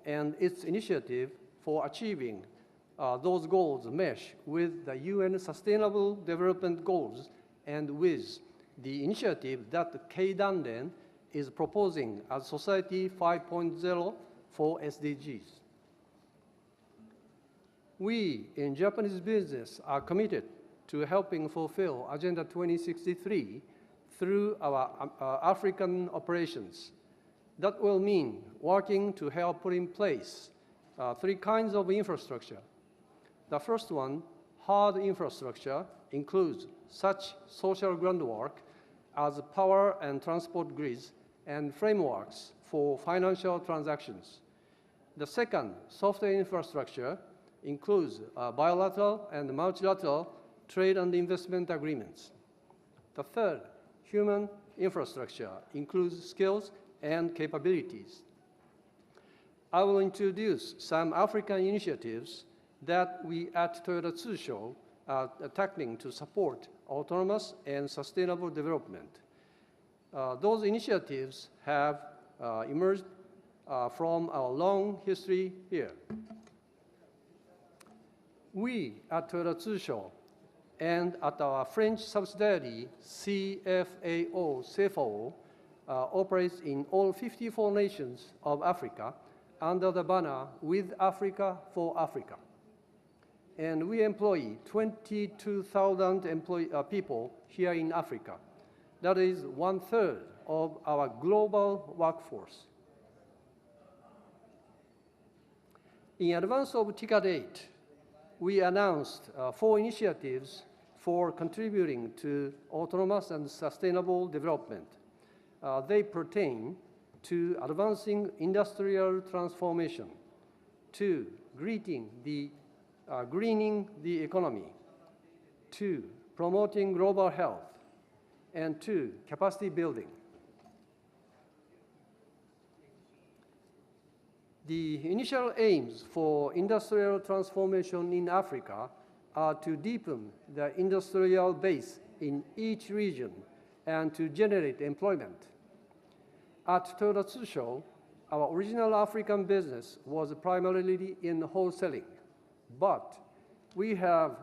and its initiative for achieving those goals mesh with the UN Sustainable Development Goals and with the initiative that Keidanren is proposing as Society 5.0 for SDGs. We in Japanese business are committed to helping fulfill Agenda 2063 through our African operations. That will mean working to help put in place three kinds of infrastructure. The first one, hard infrastructure, includes such social groundwork as power and transport grids and frameworks for financial transactions. The second, software infrastructure, includes bilateral and multilateral trade and investment agreements. The third, human infrastructure, includes skills and capabilities. I will introduce some African initiatives that we at Toyota Tsusho are tackling to support autonomous and sustainable development. Those initiatives have emerged from our long history here. We at Toyota Tsusho and at our French subsidiary CFAO operates in all 54 nations of Africa under the banner With Africa for Africa. And we employ 22,000 people here in Africa. That is 1/3 of our global workforce. In advance of TICAD 8, we announced 4 initiatives for contributing to autonomous and sustainable development. They pertain to advancing industrial transformation, to greening the economy, to promoting global health, and to capacity building. The initial aims for industrial transformation in Africa are to deepen the industrial base in each region and to generate employment. At Toyota Tsusho, our original African business was primarily in wholesaling, but we have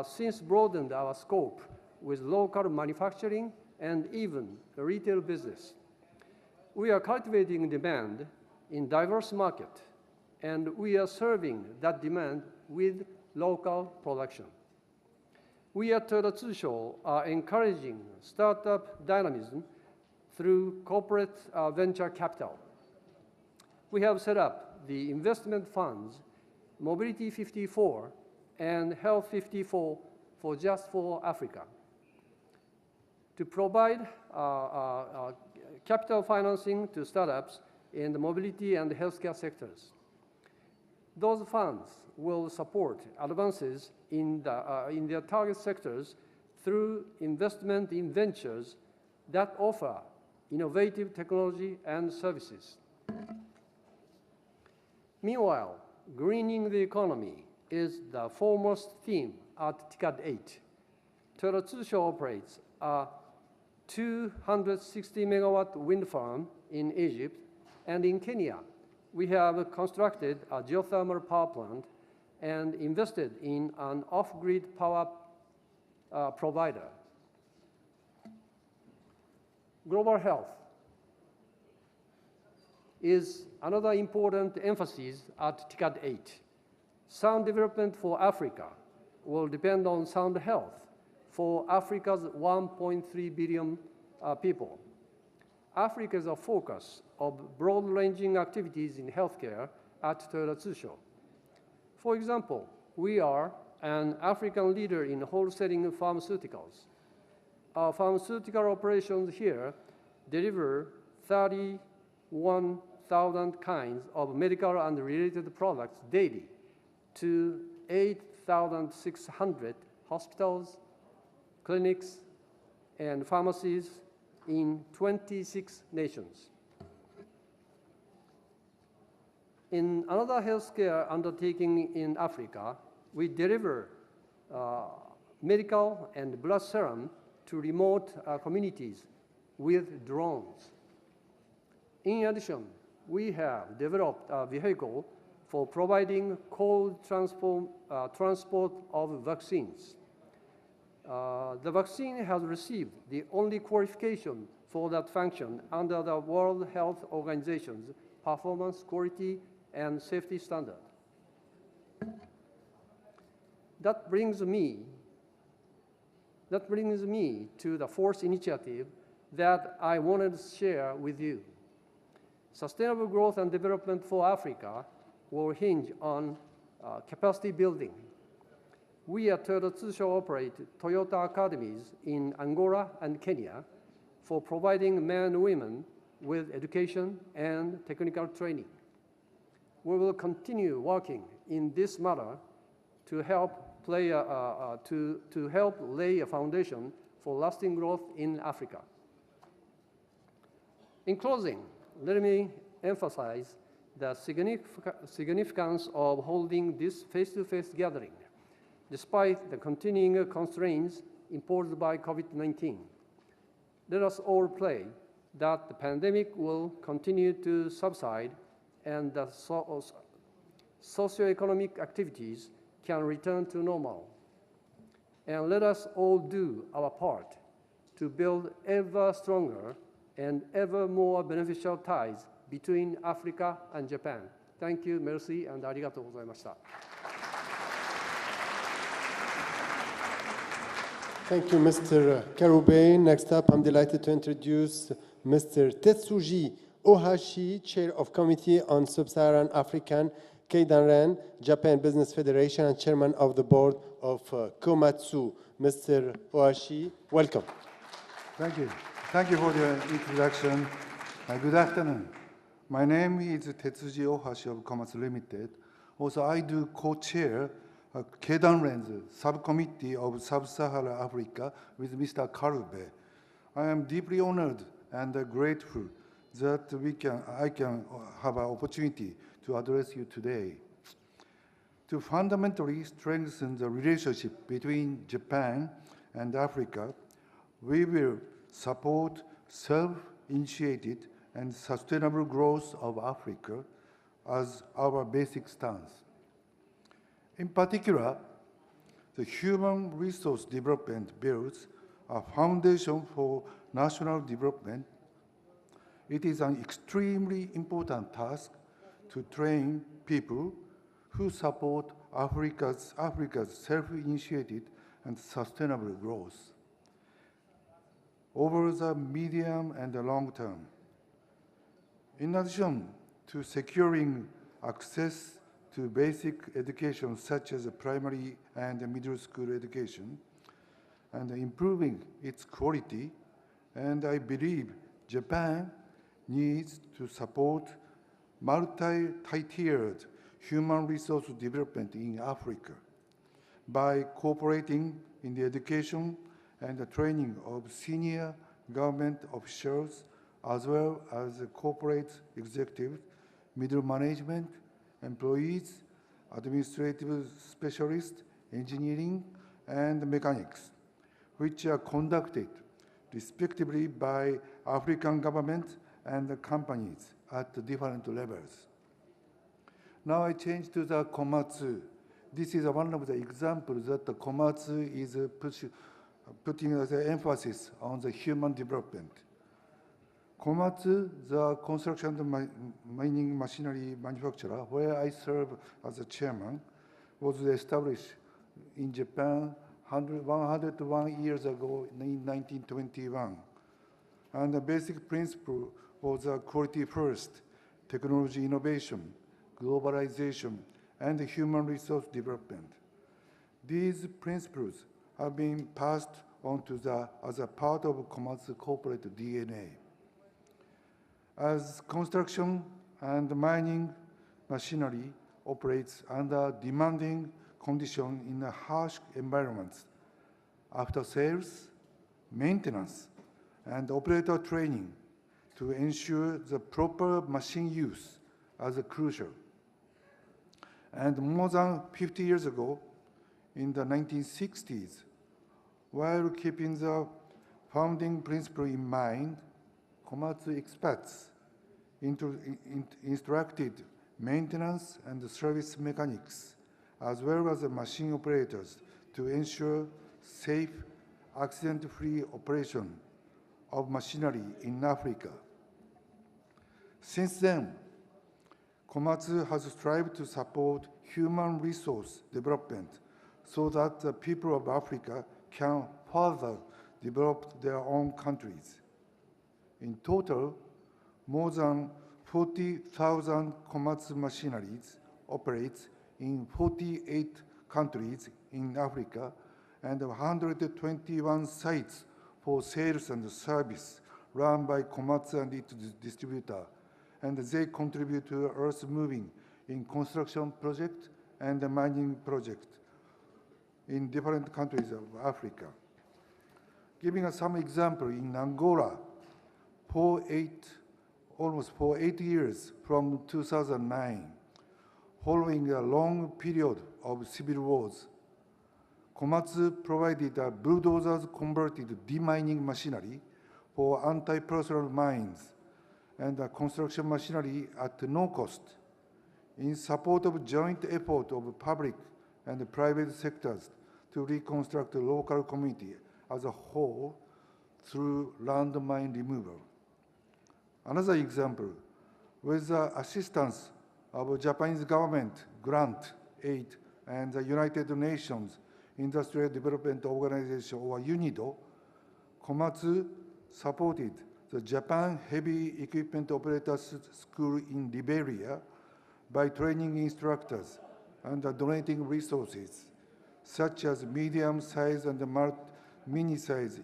since broadened our scope with local manufacturing and even the retail business. We are cultivating demand in diverse markets, and we are serving that demand with local production. We at Toyota Tsusho are encouraging startup dynamism through corporate venture capital. We have set up the investment funds Mobility 54 and Health 54 for Just for Africa to provide capital financing to startups in the mobility and healthcare sectors. Those funds will support advances in their target sectors through investment in ventures that offer innovative technology and services. Meanwhile, greening the economy is the foremost theme at TICAD 8. Toyota Tsusho operates a 260-megawatt wind farm in Egypt, and in Kenya, we have constructed a geothermal power plant and invested in an off-grid power provider. Global health is another important emphasis at TICAD 8. Sound development for Africa will depend on sound health for Africa's 1.3 billion people. Africa is a focus of broad-ranging activities in healthcare at Toyota Tsusho. For example, we are an African leader in wholesaling pharmaceuticals. Our pharmaceutical operations here deliver 31,000 kinds of medical and related products daily to 8,600 hospitals, clinics, and pharmacies in 26 nations. In another healthcare undertaking in Africa, we deliver medical and blood serum to remote communities with drones. In addition, we have developed a vehicle for providing cold transport of vaccines. The vaccine has received the only qualification for that function under the World Health Organization's performance, quality, and safety standard. That brings me to the fourth initiative that I wanted to share with you. Sustainable growth and development for Africa will hinge on capacity building. We at Toyota Tsusho operate Toyota Academies in Angola and Kenya for providing men and women with education and technical training. We will continue working in this matter to help lay a foundation for lasting growth in Africa. In closing, let me emphasize the significance of holding this face-to-face gathering, despite the continuing constraints imposed by COVID-19. Let us all pray that the pandemic will continue to subside and that socioeconomic activities can return to normal. And let us all do our part to build ever stronger and ever more beneficial ties between Africa and Japan. Thank you, merci, and ありがとうございました。Thank you, Mr. Karube. Next up, I'm delighted to introduce Mr. Tetsuji Ohashi, Chair of Committee on Sub-Saharan African, Keidanren, Japan Business Federation, and Chairman of the Board of Komatsu. Mr. Ohashi, welcome. Thank you. Thank you for the introduction. Good afternoon. My name is Tetsuji Ohashi of Komatsu Limited. Also, I do co-chair Keidanren's subcommittee of Sub-Saharan Africa with Mr. Karube. I am deeply honored and grateful that I can have an opportunity to address you today. To fundamentally strengthen the relationship between Japan and Africa, we will support self-initiated and sustainable growth of Africa as our basic stance. In particular, the human resource development builds a foundation for national development. It is an extremely important task to train people who support Africa's self-initiated and sustainable growth over the medium and the long term. In addition to securing access to basic education such as primary and middle school education and improving its quality, and I believe Japan needs to support multi-tiered human resource development in Africa by cooperating in the education and the training of senior government officials as well as corporate executives, middle management, employees, administrative specialists, engineering, and mechanics, which are conducted respectively by African governments and companies at different levels. Now I change to the Komatsu. This is one of the examples that the Komatsu is putting the emphasis on the human development. Komatsu, the construction and mining machinery manufacturer, where I serve as a chairman, was established in Japan 101 years ago in 1921. And the basic principle was quality first, technology innovation, globalization, and human resource development. These principles have been passed on as a part of Komatsu corporate DNA. As construction and mining machinery operates under demanding conditions in harsh environments, after sales, maintenance, and operator training to ensure the proper machine use as crucial. And more than 50 years ago, in the 1960s, while keeping the founding principle in mind, Komatsu expats instructed maintenance and service mechanics, as well as the machine operators to ensure safe, accident-free operation of machinery in Africa. Since then, Komatsu has strived to support human resource development so that the people of Africa can further develop their own countries. In total, more than 40,000 Komatsu machineries operates in 48 countries in Africa and 121 sites for sales and service run by Komatsu and its distributor, and they contribute to earth moving in construction project and the mining project in different countries of Africa. Giving us some example, in Angola, almost for 8 years from 2009, following a long period of civil wars, Komatsu provided a bulldozers-converted demining machinery for anti-personnel mines and a construction machinery at no cost in support of joint effort of public and private sectors to reconstruct the local community as a whole through landmine removal. Another example, with the assistance of Japanese government grant aid and the United Nations Industrial Development Organization, or UNIDO, Komatsu supported the Japan Heavy Equipment Operators School in Liberia by training instructors and donating resources, such as medium-size and mini-size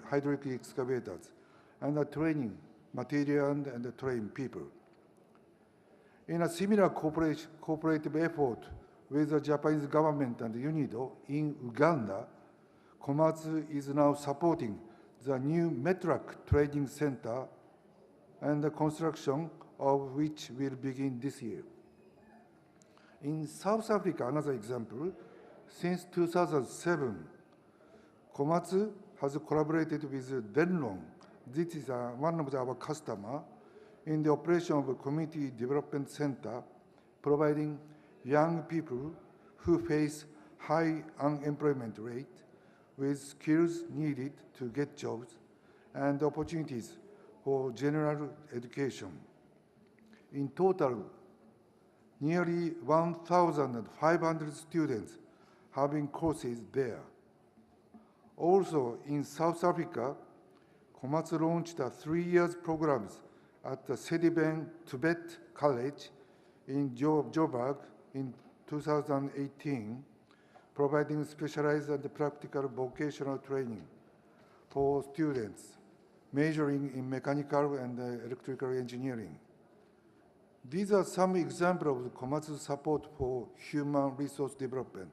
hydraulic excavators, and training material and train people. In a similar cooperative effort with the Japanese government and UNIDO in Uganda, Komatsu is now supporting the new METRAC training center and the construction of which will begin this year. In South Africa, another example, since 2007, Komatsu has collaborated with Denlong. This is one of our customers in the operation of a community development center, providing young people who face high unemployment rate with skills needed to get jobs and opportunities for general education. In total, nearly 1,500 students having courses there. Also, in South Africa, Komatsu launched a 3-year program at the Sedibeng Tibet College in Joburg in 2018, providing specialized and practical vocational training for students majoring in mechanical and electrical engineering. These are some examples of Komatsu's support for human resource development.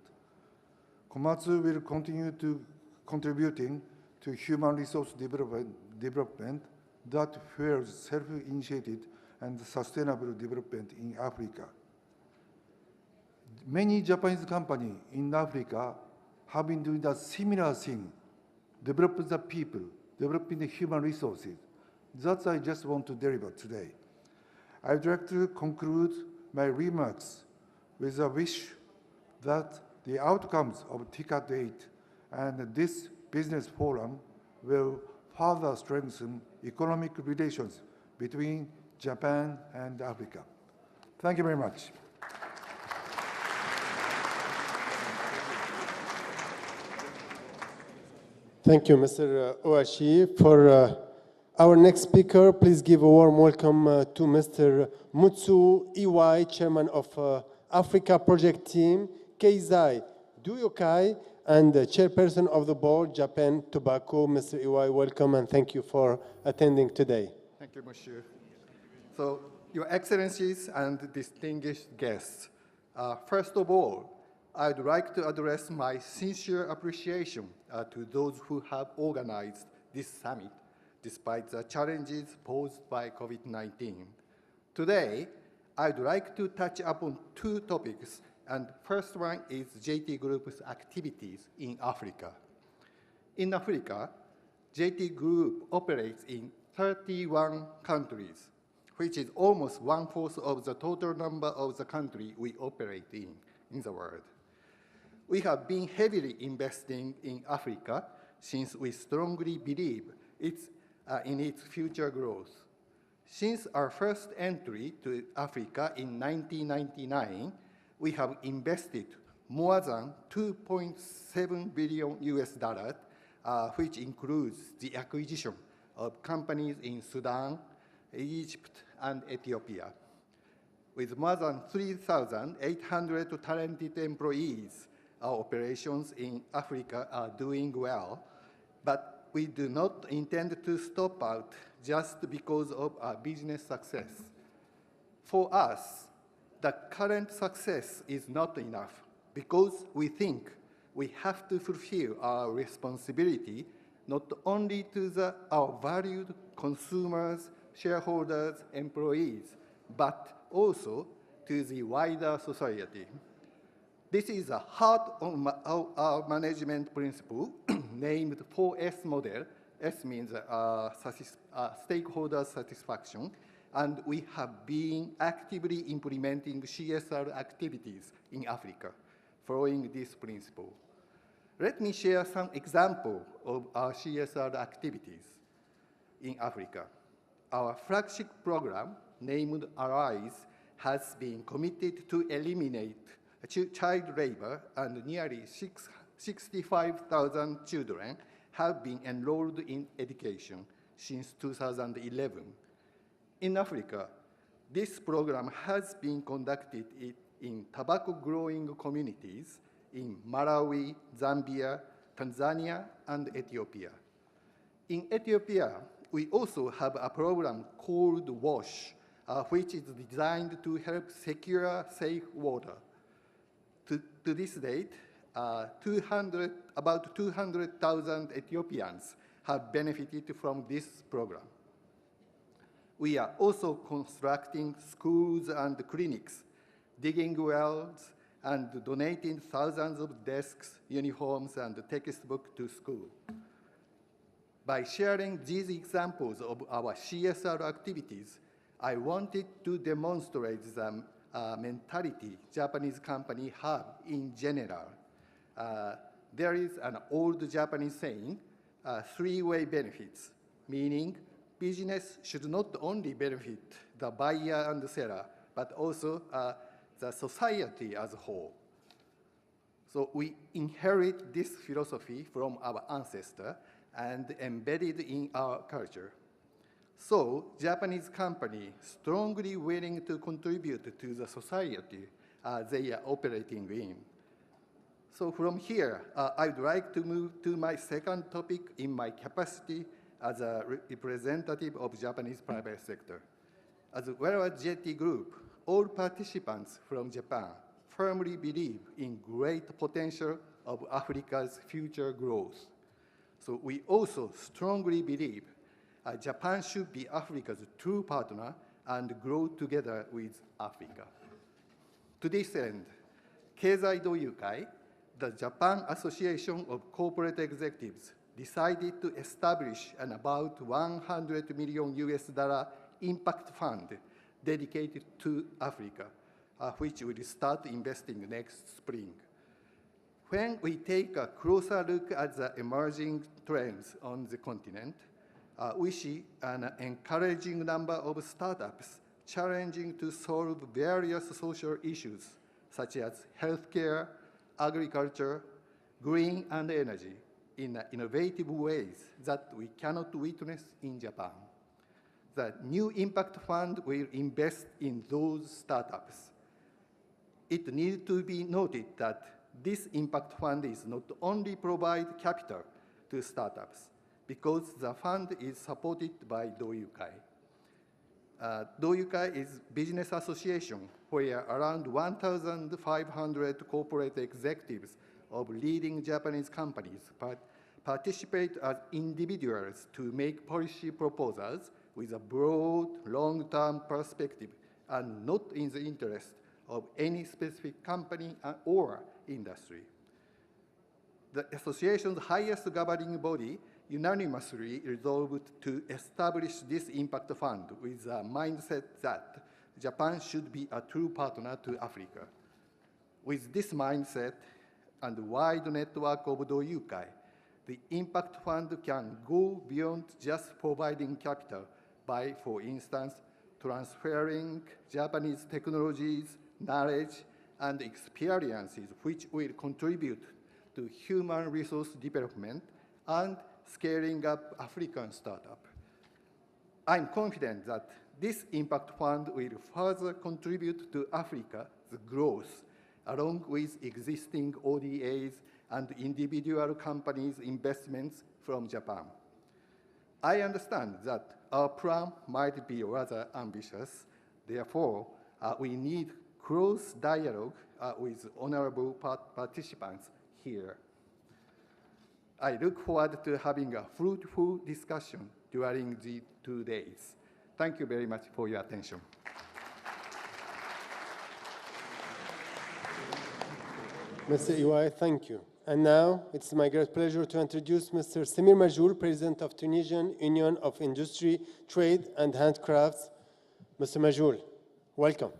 Komatsu will continue to contributing to human resource development that fuels self-initiated and sustainable development in Africa. Many Japanese companies in Africa have been doing a similar thing, developing the people, developing the human resources. That's I just want to deliver today. I'd like to conclude my remarks with a wish that the outcomes of TICAD 8 and this business forum will further strengthen economic relations between Japan and Africa. Thank you very much. Thank you, Mr. Ohashi. For our next speaker, please give a warm welcome to Mr. Mutsu Iwai, Chairman of Africa Project Team, Keizai Duyokai, and Chairperson of the Board, Japan Tobacco. Mr. Iwai, welcome and thank you for attending today. Thank you, Monsieur. So, Your Excellencies and distinguished guests, first of all, I'd like to address my sincere appreciation to those who have organized this summit, despite the challenges posed by COVID-19. Today, I'd like to touch upon 2 topics, and first one is JT Group's activities in Africa. In Africa, JT Group operates in 31 countries, which is almost 1/4 of the total number of the country we operate in the world. We have been heavily investing in Africa since we strongly believe in its future growth. Since our first entry to Africa in 1999, we have invested more than $2.7 billion, which includes the acquisition of companies in Sudan, Egypt, and Ethiopia. With more than 3,800 talented employees, our operations in Africa are doing well, but we do not intend to stop out just because of our business success. For us, the current success is not enough because we think we have to fulfill our responsibility not only to our valued consumers, shareholders, employees, but also to the wider society. This is the heart of our management principle named 4S model. S means stakeholder satisfaction, and we have been actively implementing CSR activities in Africa following this principle. Let me share some examples of our CSR activities in Africa. Our flagship program, named Arise, has been committed to eliminate child labor, and nearly 65,000 children have been enrolled in education since 2011. In Africa, this program has been conducted in tobacco-growing communities in Malawi, Zambia, Tanzania, and Ethiopia. In Ethiopia, we also have a program called WASH, which is designed to help secure safe water. To this date, about 200,000 Ethiopians have benefited from this program. We are also constructing schools and clinics, digging wells, and donating thousands of desks, uniforms, and textbooks to school. By sharing these examples of our CSR activities, I wanted to demonstrate the mentality Japanese companies have in general. There is an old Japanese saying, three-way benefits, meaning business should not only benefit the buyer and the seller, but also the society as a whole. So we inherit this philosophy from our ancestors and embedded in our culture. So Japanese companies strongly willing to contribute to the society they are operating in. So from here, I would like to move to my second topic in my capacity as a representative of Japanese private sector. As well as JT Group, all participants from Japan firmly believe in great potential of Africa's future growth. So we also strongly believe Japan should be Africa's true partner and grow together with Africa. To this end, Keizai Doyukai, the Japan Association of Corporate Executives, decided to establish an about $100 million impact fund dedicated to Africa, which will start investing next spring. When we take a closer look at the emerging trends on the continent, we see an encouraging number of startups challenging to solve various social issues such as healthcare, agriculture, green and energy in innovative ways that we cannot witness in Japan. The new impact fund will invest in those startups. It needs to be noted that this impact fund is not only provide capital to startups, because the fund is supported by Doyukai. Doyukai is a business association where around 1,500 corporate executives of leading Japanese companies participate as individuals to make policy proposals with a broad, long-term perspective and not in the interest of any specific company or industry. The association's highest governing body unanimously resolved to establish this impact fund with a mindset that Japan should be a true partner to Africa. With this mindset and wide network of Doyukai, the impact fund can go beyond just providing capital by, for instance, transferring Japanese technologies, knowledge, and experiences which will contribute to human resource development and scaling up African startups. I'm confident that this impact fund will further contribute to Africa's growth, along with existing ODAs and individual companies' investments from Japan. I understand that our plan might be rather ambitious. Therefore, we need close dialogue with honorable participants here. I look forward to having a fruitful discussion during the 2 days. Thank you very much for your attention. Mr. Iwai, thank you. And now it's my great pleasure to introduce Mr. Samir Majoul, President of Tunisian Union of Industry, Trade and Handicrafts. Mr. Majoul, welcome.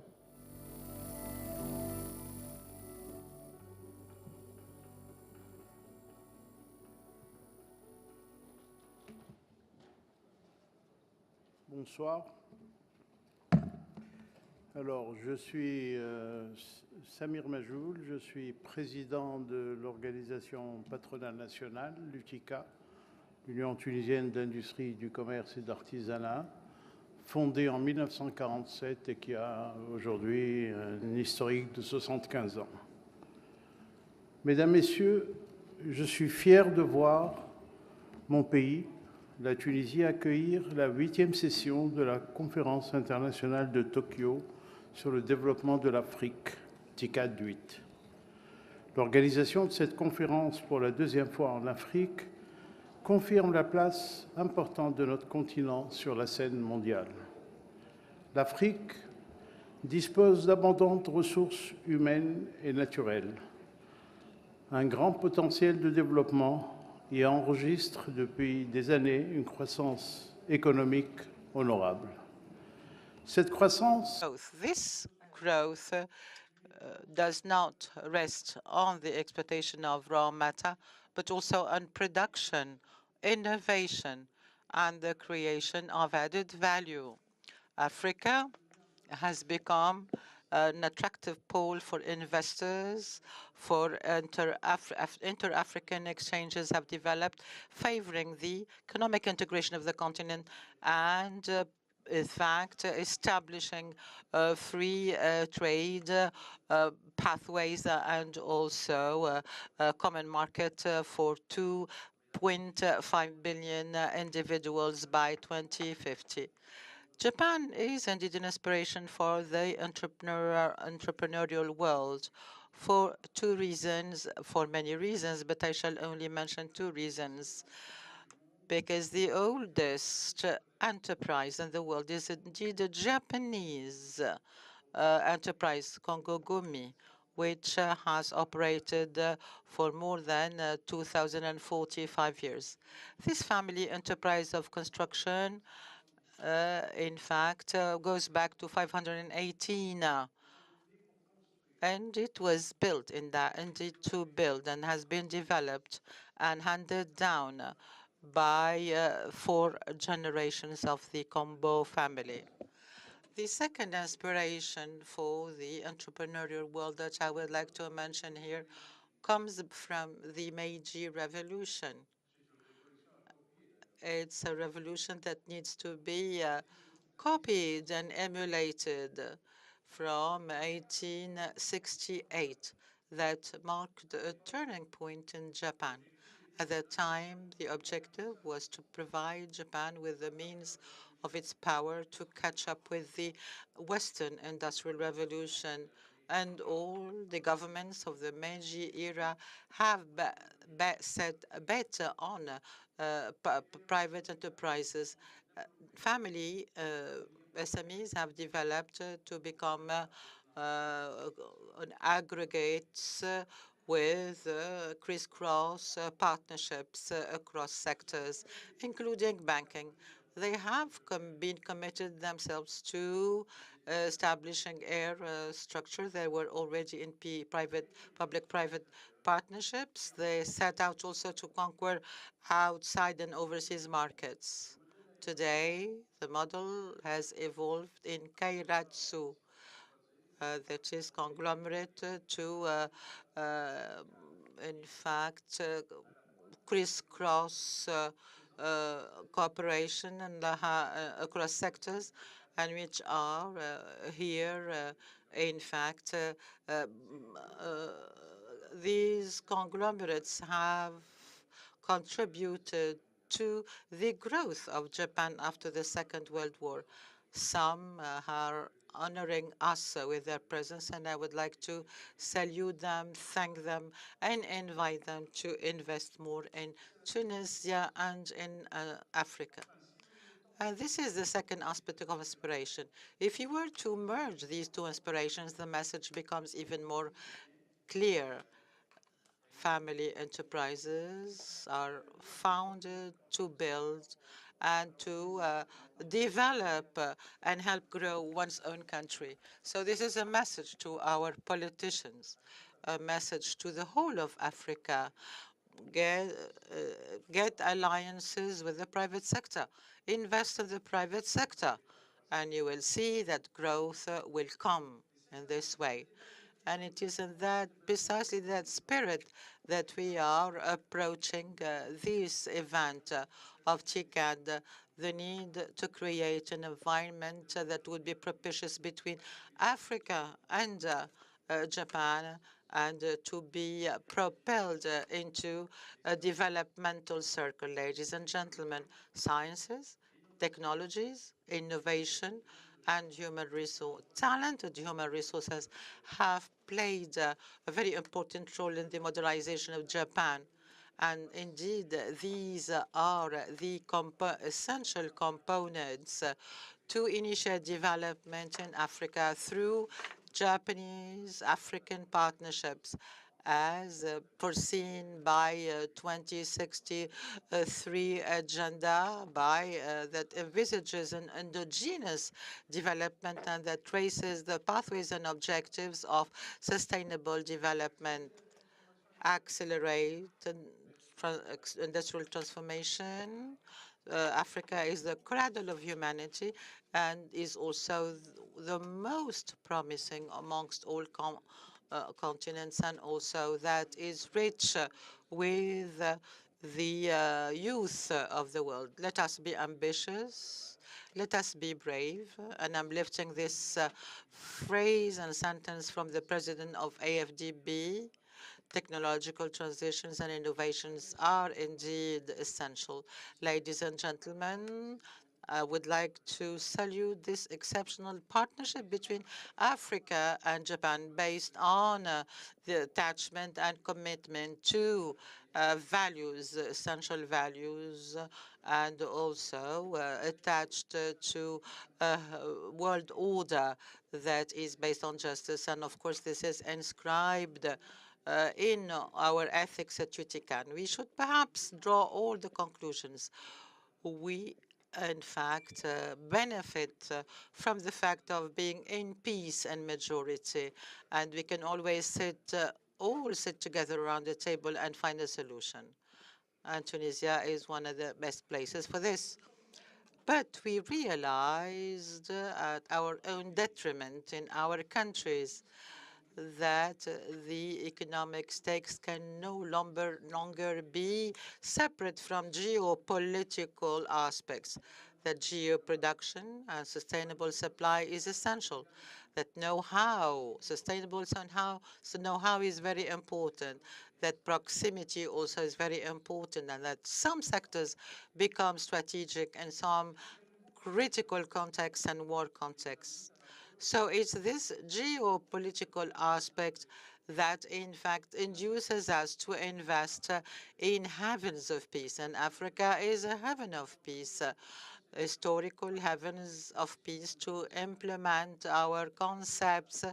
Bonsoir. Alors, je suis Samir Majoul, je suis président de l'organisation patronale nationale, l'UTICA, l'Union tunisienne d'industrie, du commerce et d'artisanat, fondée en 1947 et qui a aujourd'hui un historique de 75 ans. Mesdames, Messieurs, je suis fier de voir mon pays, la Tunisie, accueillir la 8e session de la conférence internationale de Tokyo sur le développement de l'Afrique, TICAD 8. L'organisation de cette conférence pour la 2e fois en Afrique confirme la place importante de notre continent sur la scène mondiale. L'Afrique dispose d'abondantes ressources humaines et naturelles, un grand potentiel de développement et enregistre depuis des années une croissance économique honorable. Cette croissance This growth does not rest on the exploitation of raw matter, but also on production, innovation, and the creation of added value. Africa has become an attractive pool for investors, for inter-African exchanges have developed, favoring the economic integration of the continent and in fact, establishing free trade pathways and also a common market for 2.5 billion individuals by 2050. Japan is indeed an inspiration for the entrepreneurial world for 2 reasons, for many reasons, but I shall only mention 2 reasons. Because the oldest enterprise in the world is indeed a Japanese enterprise, Kongo-Gumi, which has operated for more than 2,045 years. This family enterprise of construction, in fact, goes back to 518, and it was built in that, indeed to build, and has been developed and handed down by 4 generations of the Kombo family. The second inspiration for the entrepreneurial world that I would like to mention here comes from the Meiji Revolution. It's a revolution that needs to be copied and emulated from 1868 that marked a turning point in Japan. At that time, the objective was to provide Japan with the means of its power to catch up with the Western Industrial Revolution. And all the governments of the Meiji era have set a bet on private enterprises. Family SMEs have developed to become an aggregates with crisscross partnerships across sectors, including banking. They have been committed themselves to establishing air structure. They were already in public-private partnerships. They set out also to conquer outside and overseas markets. Today, the model has evolved in Keiretsu, that is conglomerate to, in fact, crisscross cooperation and across sectors, and which are here, in fact, these conglomerates have contributed to the growth of Japan after the Second World War. Some are honoring us with their presence, and I would like to salute them, thank them, and invite them to invest more in Tunisia and in Africa. And this is the second aspect of inspiration. If you were to merge these two inspirations, the message becomes even more clear. Family enterprises are founded to build and to develop and help grow one's own country. So this is a message to our politicians, a message to the whole of Africa. Get alliances with the private sector. Invest in the private sector, and you will see that growth will come in this way. And it is in that, precisely that spirit, that we are approaching this event of TICAD, the need to create an environment that would be propitious between Africa and Japan, and to be propelled into a developmental circle. Ladies and gentlemen, sciences, technologies, innovation, and human resource, talented human resources have played a very important role in the modernization of Japan. And indeed, these are the essential components to initiate development in Africa through Japanese-African partnerships, as foreseen by 2063 agenda that envisages an endogenous development and that traces the pathways and objectives of sustainable development, accelerate industrial transformation. Africa is the cradle of humanity and is also the most promising amongst all continents, and also that is rich with the youth of the world. Let us be ambitious. Let us be brave. And I'm lifting this phrase and sentence from the president of AFDB. Technological transitions and innovations are indeed essential. Ladies and gentlemen, I would like to salute this exceptional partnership between Africa and Japan based on the attachment and commitment to values, essential values, and also attached to a world order that is based on justice. And of course, this is inscribed in our ethics at UTICAN. We should perhaps draw all the conclusions. We, in fact, benefit from the fact of being in peace and majority, and we can always all sit together around the table and find a solution. And Tunisia is one of the best places for this. But we realized at our own detriment in our countries that the economic stakes can no longer be separate from geopolitical aspects, that geo-production and sustainable supply is essential, that know-how, sustainable know-how is very important, that proximity also is very important, and that some sectors become strategic in some critical contexts and war contexts. So it's this geopolitical aspect that, in fact, induces us to invest in heavens of peace. And Africa is a heaven of peace, historical heavens of peace, to implement our concepts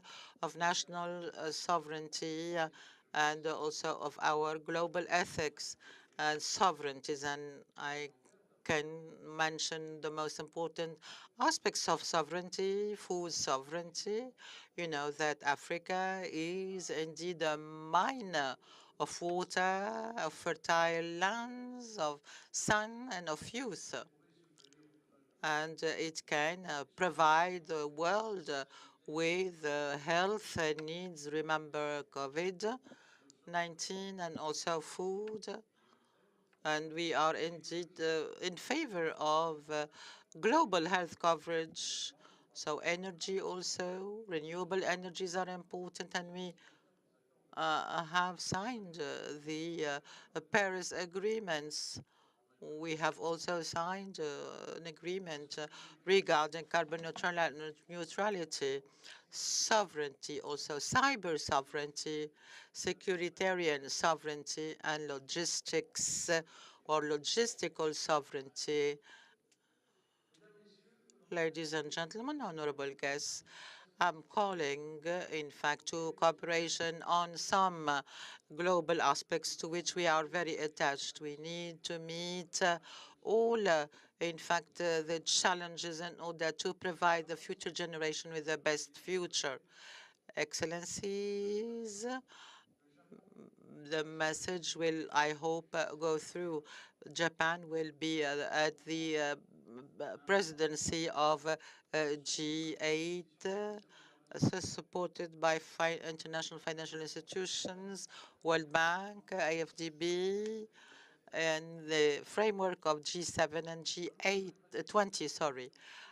of national sovereignty and also of our global ethics and sovereignties. And I can mention the most important aspects of sovereignty, food sovereignty. You know that Africa is indeed a mine of water, of fertile lands, of sun, and of youth. And it can provide the world with health needs. Remember COVID-19 and also food. And we are indeed in favor of global health coverage. So energy also, renewable energies are important, and we have signed the Paris agreements. We have also signed an agreement regarding carbon neutrality, sovereignty, also cyber sovereignty, securitarian sovereignty, and logistics or logistical sovereignty. Ladies and gentlemen, honorable guests, I'm calling, in fact, to cooperation on some global aspects to which we are very attached. We need to meet all, in fact, the challenges in order to provide the future generation with the best future. Excellencies, the message will, I hope, go through. Japan will be at the presidency of G8, supported by international financial institutions, World Bank, AFDB, and the framework of G7 and G20, sorry.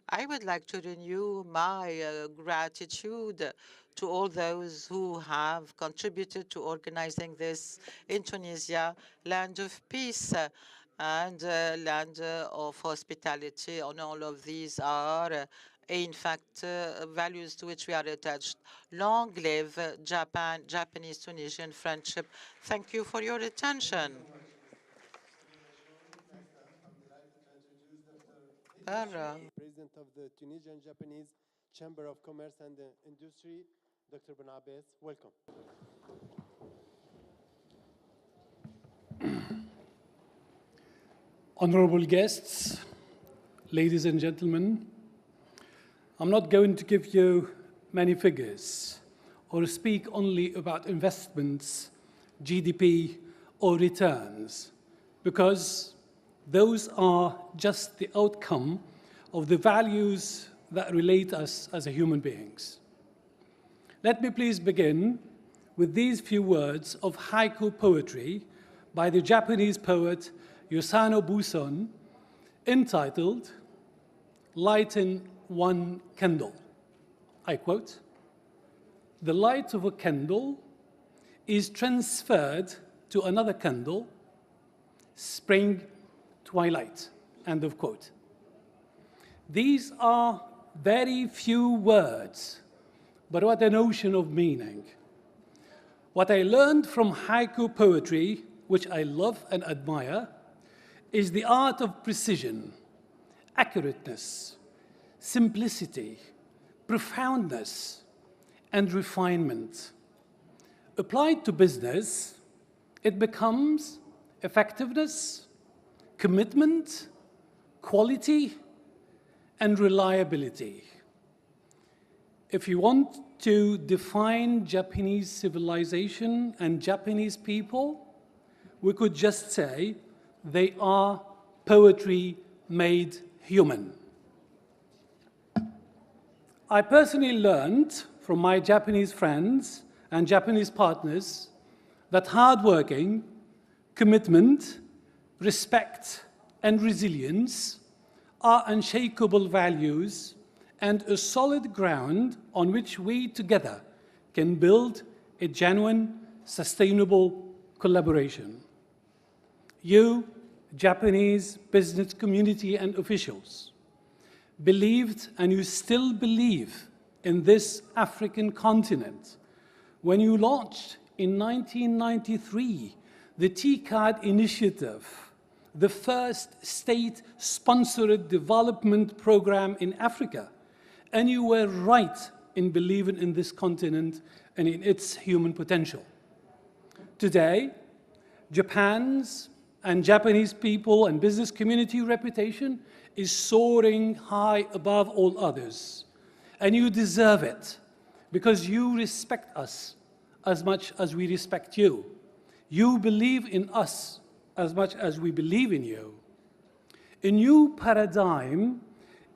I would like to renew my gratitude to all those who have contributed to organizing this in Tunisia, land of peace and land of hospitality. And all of these are, in fact, values to which we are attached. Long live Japanese-Tunisian friendship. Thank you for your attention. President of the Tunisian Japanese Chamber of Commerce and Industry, Dr. Benabes. Welcome. Honorable guests, ladies and gentlemen, I'm not going to give you many figures or speak only about investments, GDP, or returns, because those are just the outcome of the values that relate us as human beings. Let me please begin with these few words of haiku poetry by the Japanese poet Yosano Buson, entitled "Lighten One Candle." I quote, "The light of a candle is transferred to another candle, spring, twilight," end of quote. These are very few words, but what an ocean of meaning. What I learned from haiku poetry, which I love and admire, is the art of precision, accurateness, simplicity, profoundness, and refinement. Applied to business, it becomes effectiveness, commitment, quality, and reliability. If you want to define Japanese civilization and Japanese people, we could just say they are poetry made human. I personally learned from my Japanese friends and Japanese partners that hardworking, commitment, respect, and resilience are unshakable values and a solid ground on which we together can build a genuine, sustainable collaboration. You, Japanese business community and officials, believed and you still believe in this African continent when you launched in 1993 the TCAD initiative, the first state-sponsored development program in Africa. And you were right in believing in this continent and in its human potential. Today, Japan's and Japanese people and business community reputation is soaring high above all others. And you deserve it, because you respect us as much as we respect you. You believe in us as much as we believe in you. A new paradigm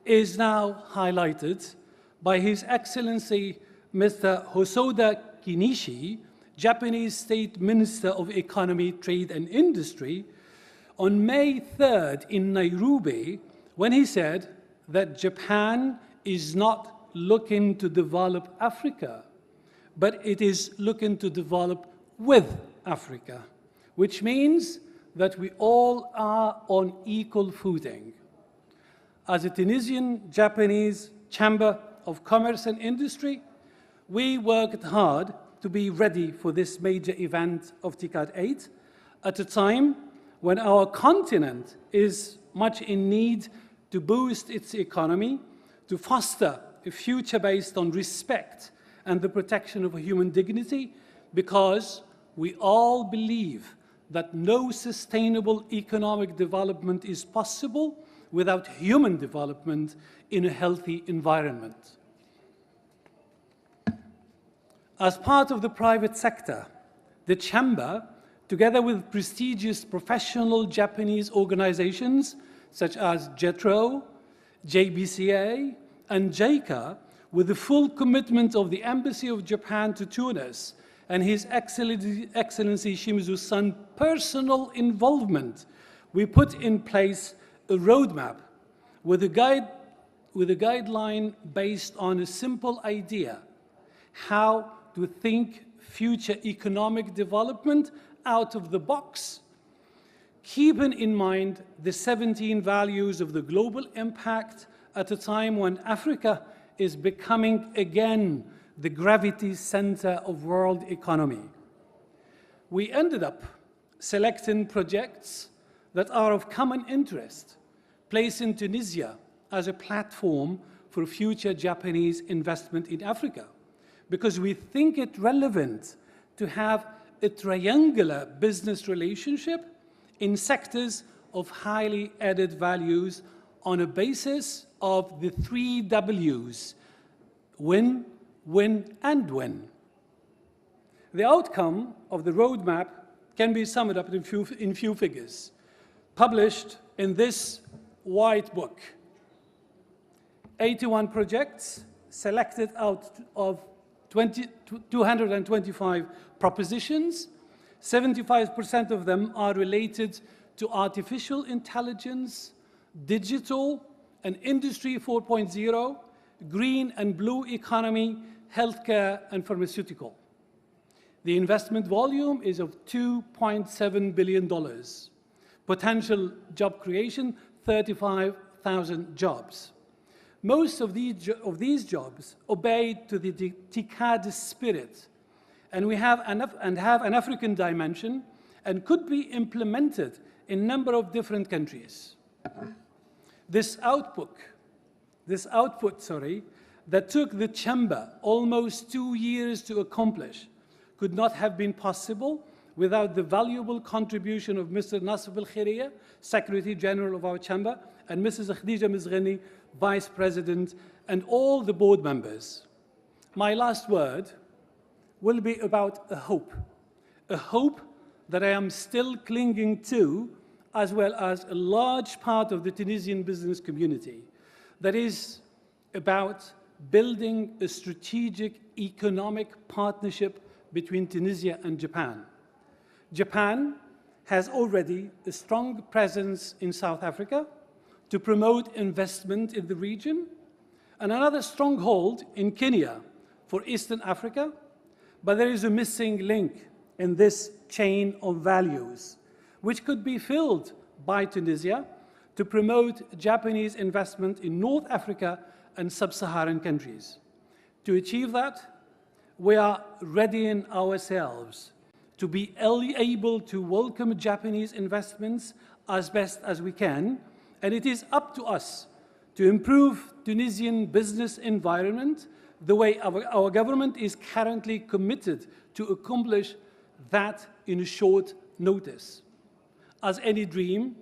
is now highlighted by His Excellency Mr. Hosoda Kinishi, Japanese State Minister of Economy, Trade and Industry, on May 3rd in Nairobi, when he said that Japan is not looking to develop Africa, but it is looking to develop with Africa, which means that we all are on equal footing. As a Tunisian-Japanese Chamber of Commerce and Industry, we worked hard to be ready for this major event of TICAD 8 at a time when our continent is much in need to boost its economy, to foster a future based on respect and the protection of human dignity, because we all believe that no sustainable economic development is possible without human development in a healthy environment. As part of the private sector, the Chamber, together with prestigious professional Japanese organizations such as JETRO, JBCA, and JICA, with the full commitment of the Embassy of Japan to Tunis and His Excellency Shimizu San's personal involvement, we put in place a roadmap with a guideline based on a simple idea: how to think future economic development out of the box, keeping in mind the 17 values of the global impact at a time when Africa is becoming again the gravity center of world economy. We ended up selecting projects that are of common interest, placing Tunisia as a platform for future Japanese investment in Africa, because we think it relevant to have a triangular business relationship in sectors of highly added values on a basis of the 3 W's: win, win, and win. The outcome of the roadmap can be summed up in few figures, published in this white book. 81 projects selected out of 225 propositions. 75% of them are related to artificial intelligence, digital and industry 4.0, green and blue economy, healthcare, and pharmaceutical. The investment volume is of $2.7 billion. Potential job creation, 35,000 jobs. Most of these jobs obey to the TICAD spirit, and have an African dimension and could be implemented in a number of different countries. This output, that took the Chamber almost 2 years to accomplish could not have been possible without the valuable contribution of Mr. Nasser Al-Khairia, Secretary General of our Chamber, and Mrs. Khadija Mizghani, Vice President, and all the board members. My last word will be about a hope that I am still clinging to, as well as a large part of the Tunisian business community, that is about building a strategic economic partnership between Tunisia and Japan. Japan has already a strong presence in South Africa to promote investment in the region, and another stronghold in Kenya for Eastern Africa, but there is a missing link in this chain of values, which could be filled by Tunisia to promote Japanese investment in North Africa and sub-Saharan countries. To achieve that, we are readying ourselves to be able to welcome Japanese investments as best as we can, and it is up to us to improve Tunisian business environment the way our government is currently committed to accomplish that in short notice. As any dream,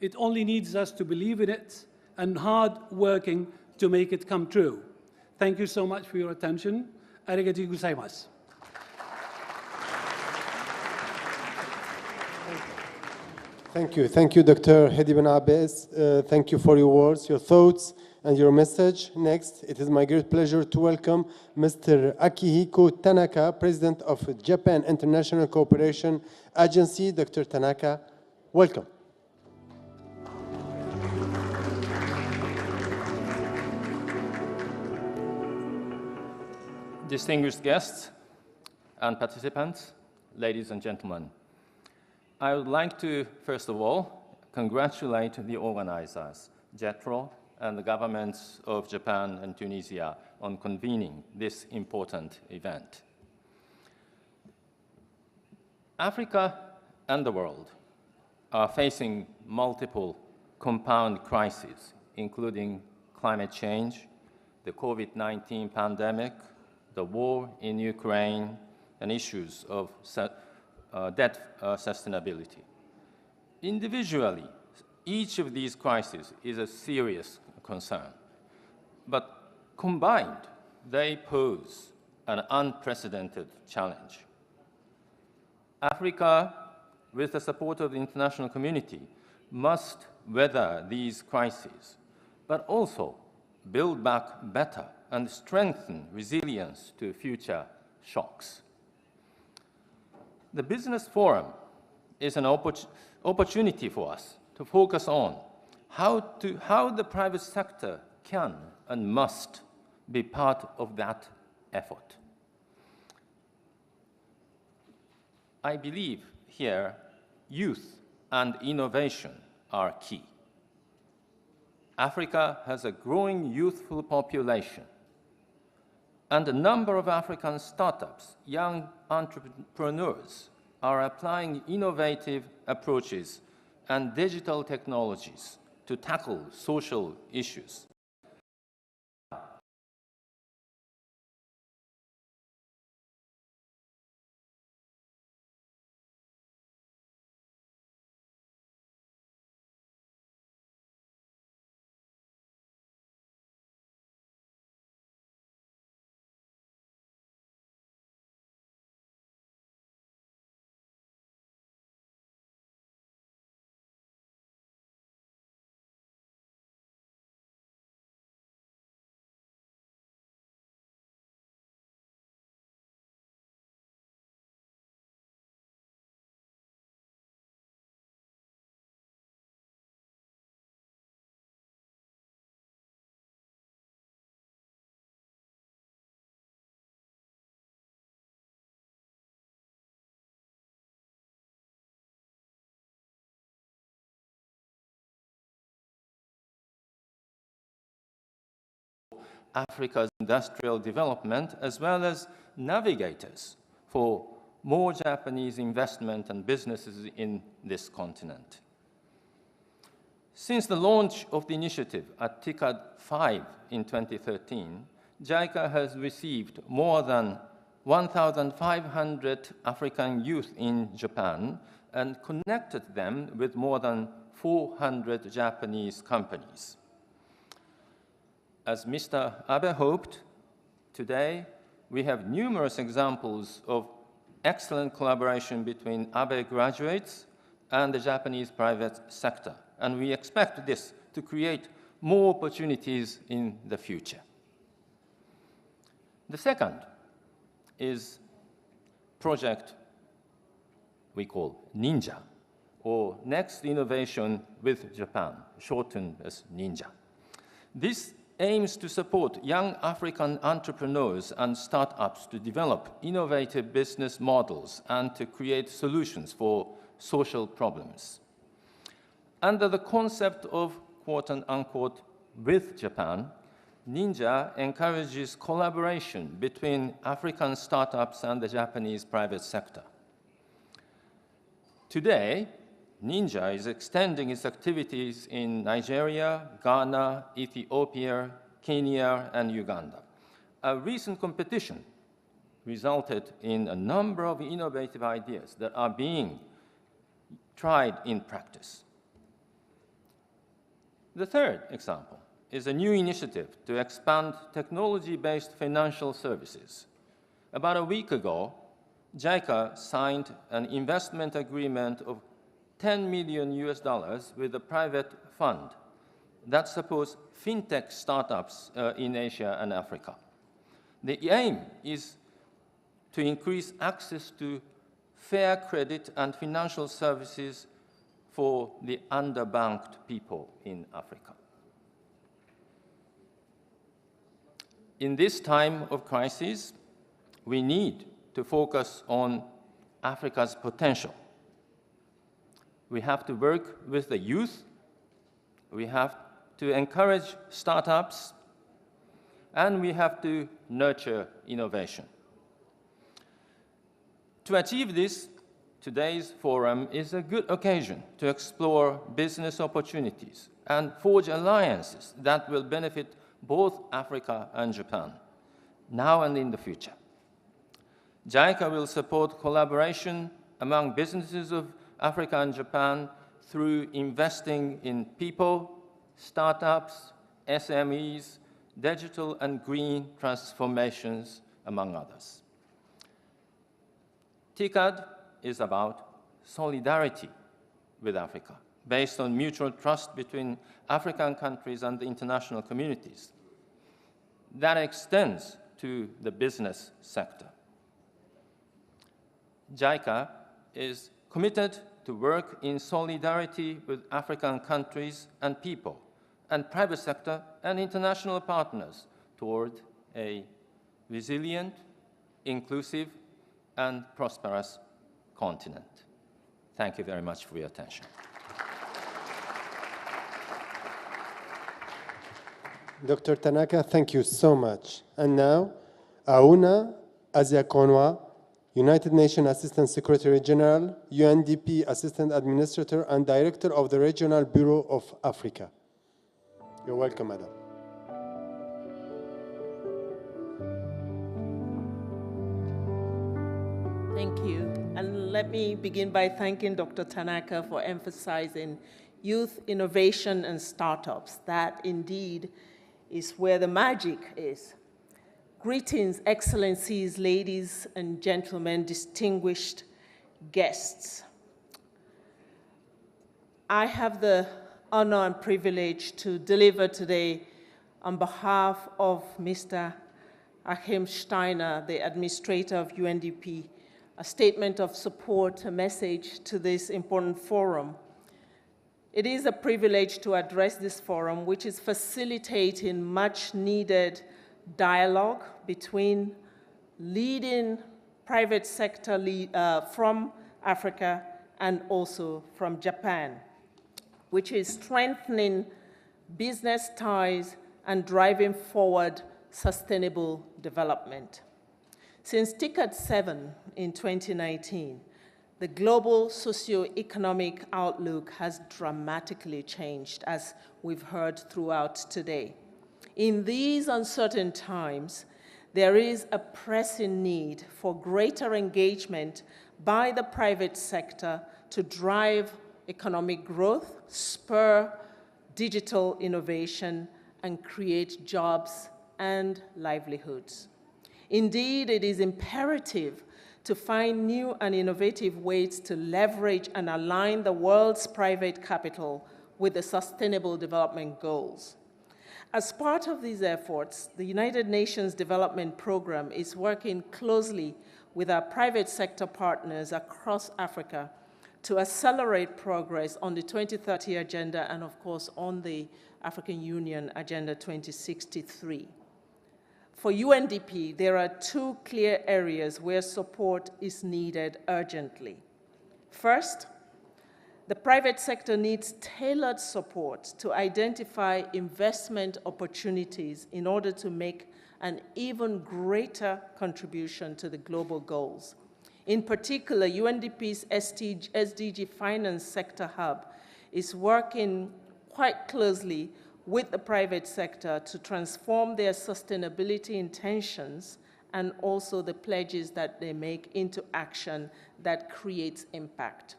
it only needs us to believe in it and hard working to make it come true. Thank you so much for your attention. Arigatou gozaimasu. Thank you, Dr. Hedi Ben Abbas. Thank you for your words, your thoughts, and your message. Next, it is my great pleasure to welcome Mr. Akihiko Tanaka, President of Japan International Cooperation Agency. Dr. Tanaka, welcome. Distinguished guests and participants, ladies and gentlemen, I would like to, first of all, congratulate the organizers, JETRO, and the governments of Japan and Tunisia on convening this important event. Africa and the world are facing multiple compound crises, including climate change, the COVID-19 pandemic, the war in Ukraine, and issues of debt sustainability. Individually, each of these crises is a serious concern, but combined, they pose an unprecedented challenge. Africa, with the support of the international community, must weather these crises, but also build back better and strengthen resilience to future shocks. The Business Forum is an opportunity for us to focus on how the private sector can and must be part of that effort. I believe here youth and innovation are key. Africa has a growing youthful population, and a number of African startups, young entrepreneurs, are applying innovative approaches and digital technologies to tackle social issues. Africa's industrial development, as well as navigators for more Japanese investment and businesses in this continent. Since the launch of the initiative at TICAD 5 in 2013, JICA has received more than 1,500 African youth in Japan and connected them with more than 400 Japanese companies. As Mr. Abe hoped, today we have numerous examples of excellent collaboration between Abe graduates and the Japanese private sector, and we expect this to create more opportunities in the future. The second is project we call NINJA, or Next Innovation with Japan, shortened as NINJA. This aims to support young African entrepreneurs and startups to develop innovative business models and to create solutions for social problems. Under the concept of quote-unquote with Japan, NINJA encourages collaboration between African startups and the Japanese private sector. Today, NINJA is extending its activities in Nigeria, Ghana, Ethiopia, Kenya, and Uganda. A recent competition resulted in a number of innovative ideas that are being tried in practice. The third example is a new initiative to expand technology-based financial services. About a week ago, JICA signed an investment agreement of $10 million with a private fund that supports fintech startups in Asia and Africa. The aim is to increase access to fair credit and financial services for the underbanked people in Africa. In this time of crisis, we need to focus on Africa's potential. We have to work with the youth. We have to encourage startups, and we have to nurture innovation. To achieve this, today's forum is a good occasion to explore business opportunities and forge alliances that will benefit both Africa and Japan, now and in the future. JICA will support collaboration among businesses of Africa and Japan through investing in people, startups, SMEs, digital and green transformations, among others. TICAD is about solidarity with Africa, based on mutual trust between African countries and the international communities. That extends to the business sector. JICA is committed to work in solidarity with African countries and people, and private sector and international partners toward a resilient, inclusive, and prosperous continent. Thank you very much for your attention. Dr. Tanaka, thank you so much. And now, Auna Aziakonwa, United Nations Assistant Secretary General, UNDP Assistant Administrator, and Director of the Regional Bureau of Africa. You're welcome, Madam. Thank you. And let me begin by thanking Dr. Tanaka for emphasizing youth innovation and startups. That indeed is where the magic is. Greetings, Excellencies, ladies and gentlemen, distinguished guests. I have the honor and privilege to deliver today on behalf of Mr. Achim Steiner, the Administrator of UNDP, a statement of support, a message to this important forum. It is a privilege to address this forum, which is facilitating much needed dialogue between leading private sector from Africa and also from Japan, which is strengthening business ties and driving forward sustainable development. Since TICAD 7 in 2019, the global socio-economic outlook has dramatically changed, as we've heard throughout today. In these uncertain times, there is a pressing need for greater engagement by the private sector to drive economic growth, spur digital innovation, and create jobs and livelihoods. Indeed, it is imperative to find new and innovative ways to leverage and align the world's private capital with the Sustainable Development Goals. As part of these efforts, the United Nations Development Programme is working closely with our private sector partners across Africa to accelerate progress on the 2030 Agenda and, of course, on the African Union Agenda 2063. For UNDP, there are two clear areas where support is needed urgently. First, the private sector needs tailored support to identify investment opportunities in order to make an even greater contribution to the global goals. In particular, UNDP's SDG Finance Sector Hub is working quite closely with the private sector to transform their sustainability intentions and also the pledges that they make into action that creates impact.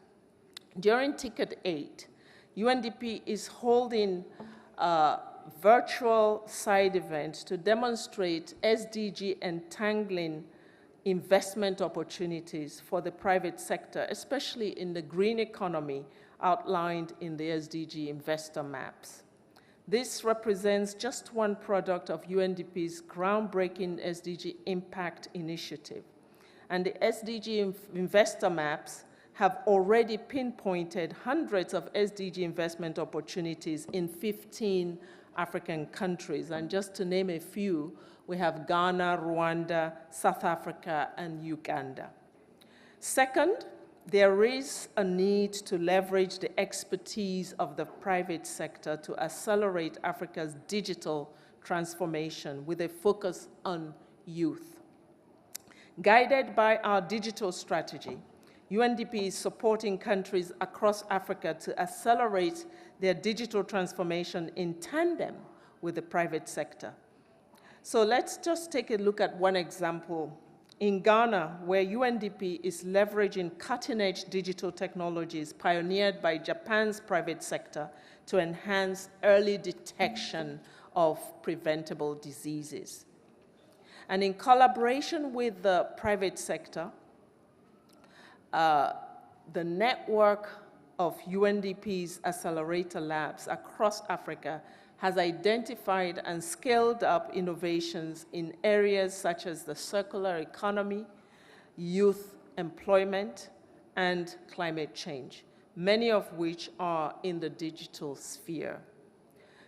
During Ticket 8, UNDP is holding a virtual side event to demonstrate SDG entangling investment opportunities for the private sector, especially in the green economy outlined in the SDG investor maps. This represents just one product of UNDP's groundbreaking SDG Impact Initiative. And the SDG investor maps have already pinpointed hundreds of SDG investment opportunities in 15 African countries. And just to name a few, we have Ghana, Rwanda, South Africa, and Uganda. Second, there is a need to leverage the expertise of the private sector to accelerate Africa's digital transformation with a focus on youth. Guided by our digital strategy, UNDP is supporting countries across Africa to accelerate their digital transformation in tandem with the private sector. So let's just take a look at one example. In Ghana, where UNDP is leveraging cutting-edge digital technologies pioneered by Japan's private sector to enhance early detection of preventable diseases. And in collaboration with the private sector, the network of UNDP's accelerator labs across Africa has identified and scaled up innovations in areas such as the circular economy, youth employment, and climate change, many of which are in the digital sphere.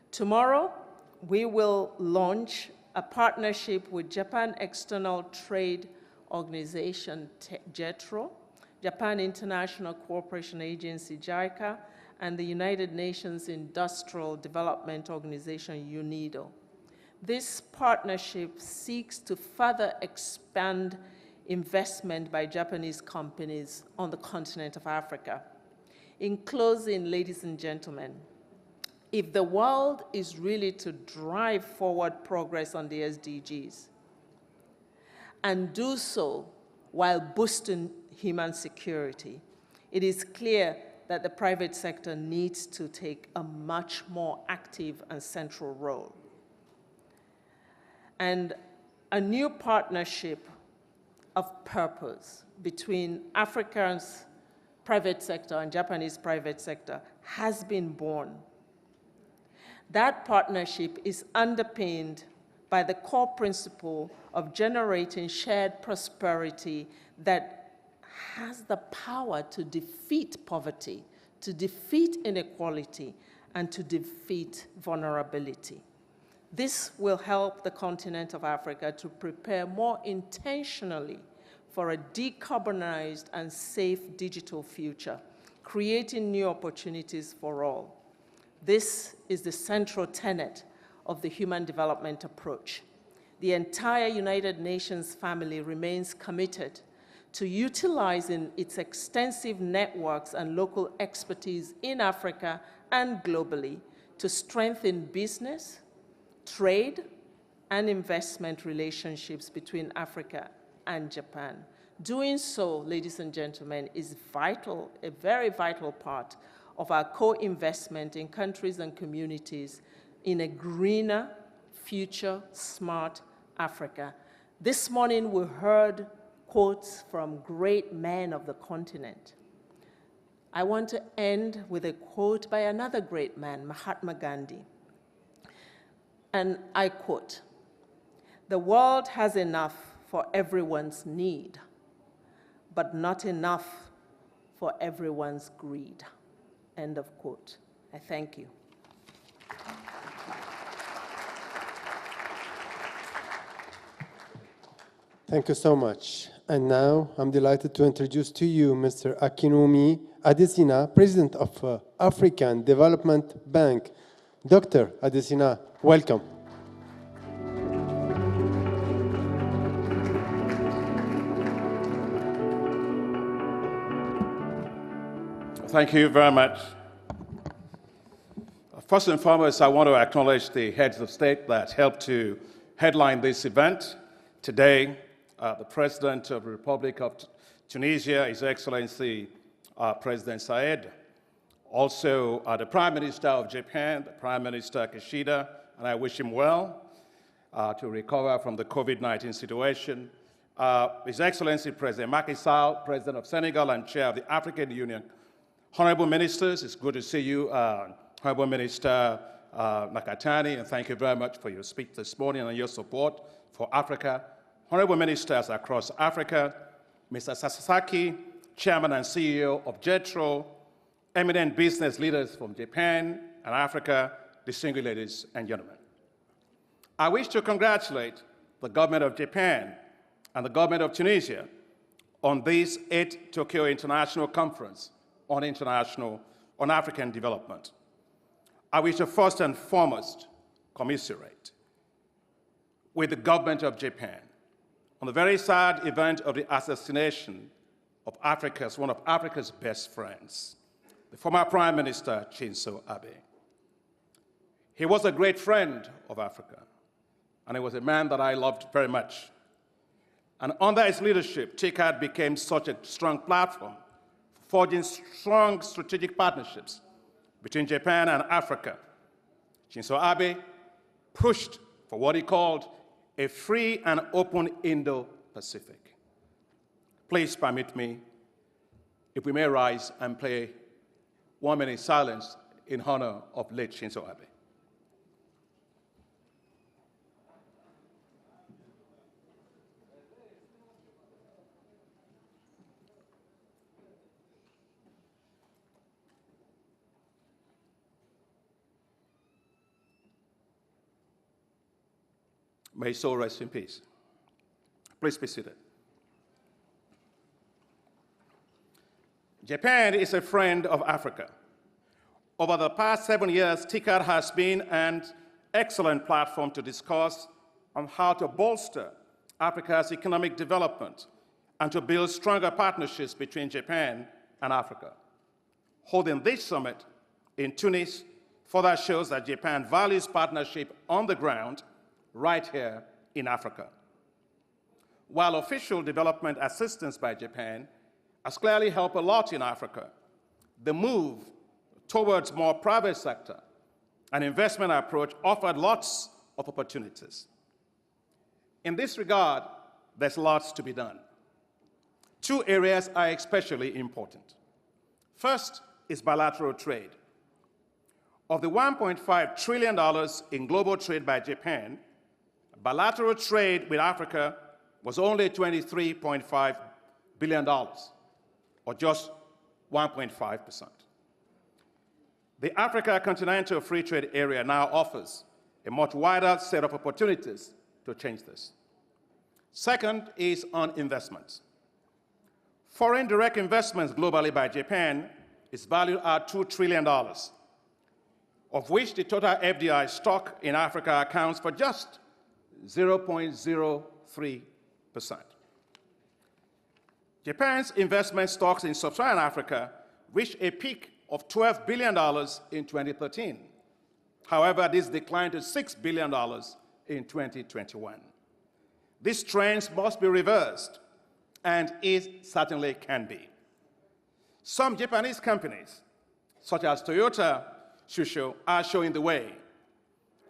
Tomorrow, we will launch a partnership with Japan External Trade Organization, JETRO, Japan International Cooperation Agency, JICA, and the United Nations Industrial Development Organization, UNIDO. This partnership seeks to further expand investment by Japanese companies on the continent of Africa. In closing, ladies and gentlemen, if the world is really to drive forward progress on the SDGs and do so while boosting human security, it is clear that the private sector needs to take a much more active and central role. And a new partnership of purpose between Africa's private sector and Japanese private sector has been born. That partnership is underpinned by the core principle of generating shared prosperity that has the power to defeat poverty, to defeat inequality, and to defeat vulnerability. This will help the continent of Africa to prepare more intentionally for a decarbonized and safe digital future, creating new opportunities for all. This is the central tenet of the human development approach. The entire United Nations family remains committed to utilizing its extensive networks and local expertise in Africa and globally to strengthen business, trade, and investment relationships between Africa and Japan. Doing so, ladies and gentlemen, is vital, a very vital part of our co-investment in countries and communities in a greener, future, smart Africa. This morning we heard quotes from great men of the continent. I want to end with a quote by another great man, Mahatma Gandhi. And I quote, "The world has enough for everyone's need, but not enough for everyone's greed." End of quote. I thank you. Thank you so much. And now I'm delighted to introduce to you Mr. Akinwumi Adesina, President of African Development Bank. Dr. Adesina, welcome. Thank you very much. First and foremost, I want to acknowledge the heads of state that helped to headline this event today the President of the Republic of Tunisia, His Excellency President Said, also the Prime Minister of Japan, the Prime Minister Kishida, and I wish him well to recover from the COVID-19 situation. His Excellency President Macky Sall, President of Senegal and Chair of the African Union. Honorable Ministers, it's good to see you. Honorable Minister Nakatani, and thank you very much for your speech this morning and your support for Africa. Honorable Ministers across Africa, Mr. Sasaki, Chairman and CEO of JETRO, eminent business leaders from Japan and Africa, distinguished ladies and gentlemen. I wish to congratulate the government of Japan and the government of Tunisia on this 8th Tokyo International Conference on African development. I wish to first and foremost commiserate with the government of Japan on the very sad event of the assassination of one of Africa's best friends, the former Prime Minister Shinzo Abe. He was a great friend of Africa, and he was a man that I loved very much. And under his leadership, TICAD became such a strong platform for forging strong strategic partnerships between Japan and Africa. Shinzo Abe pushed for what he called a free and open Indo-Pacific. Please permit me, if we may rise and play 1 minute silence in honor of late Shinzo Abe. May his soul rest in peace. Please be seated. Japan is a friend of Africa. Over the past 7 years, TICAD has been an excellent platform to discuss on how to bolster Africa's economic development and to build stronger partnerships between Japan and Africa. Holding this summit in Tunis further shows that Japan values partnership on the ground right here in Africa. While official development assistance by Japan has clearly helped a lot in Africa, the move towards more private sector and investment approach offered lots of opportunities. In this regard, there's lots to be done. 2 areas are especially important. First is bilateral trade. Of the $1.5 trillion in global trade by Japan, bilateral trade with Africa was only $23.5 billion, or just 1.5%. The Africa Continental Free Trade Area now offers a much wider set of opportunities to change this. Second is on investments. Foreign direct investments globally by Japan is valued at $2 trillion, of which the total FDI stock in Africa accounts for just 0.03%. Japan's investment stocks in sub-Saharan Africa reached a peak of $12 billion in 2013. However, this declined to $6 billion in 2021. These trends must be reversed, and it certainly can be. Some Japanese companies, such as Toyota Tsusho, are showing the way.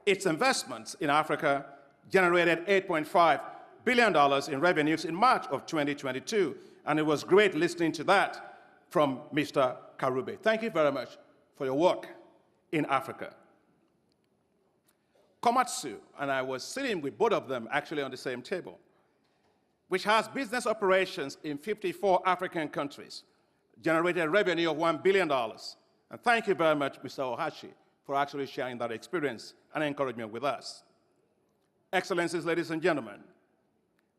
Its investments in Africa generated $8.5 billion in revenues in March of 2022, and it was great listening to that from Mr. Karube. Thank you very much for your work in Africa. Komatsu, and I was sitting with both of them actually on the same table, which has business operations in 54 African countries, generated revenue of $1 billion. And thank you very much, Mr. Ohashi, for actually sharing that experience and encouragement with us. Excellencies, ladies and gentlemen,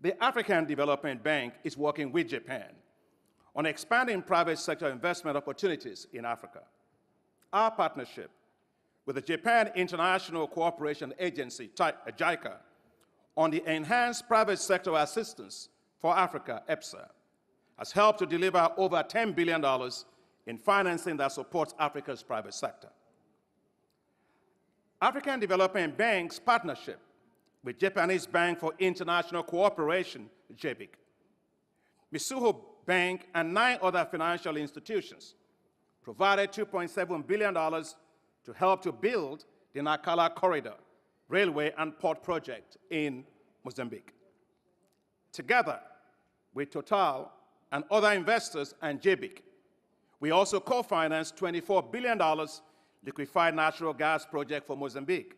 the African Development Bank is working with Japan on expanding private sector investment opportunities in Africa. Our partnership with the Japan International Cooperation Agency, JICA, on the Enhanced Private Sector Assistance for Africa, EPSA, has helped to deliver over $10 billion in financing that supports Africa's private sector. African Development Bank's partnership with Japanese Bank for International Cooperation, JBIC, Mizuho Bank, and 9 other financial institutions provided $2.7 billion to help to build the Nacala Corridor railway and port project in Mozambique. Together with Total and other investors and JBIC, we also co-financed $24 billion liquefied natural gas project for Mozambique,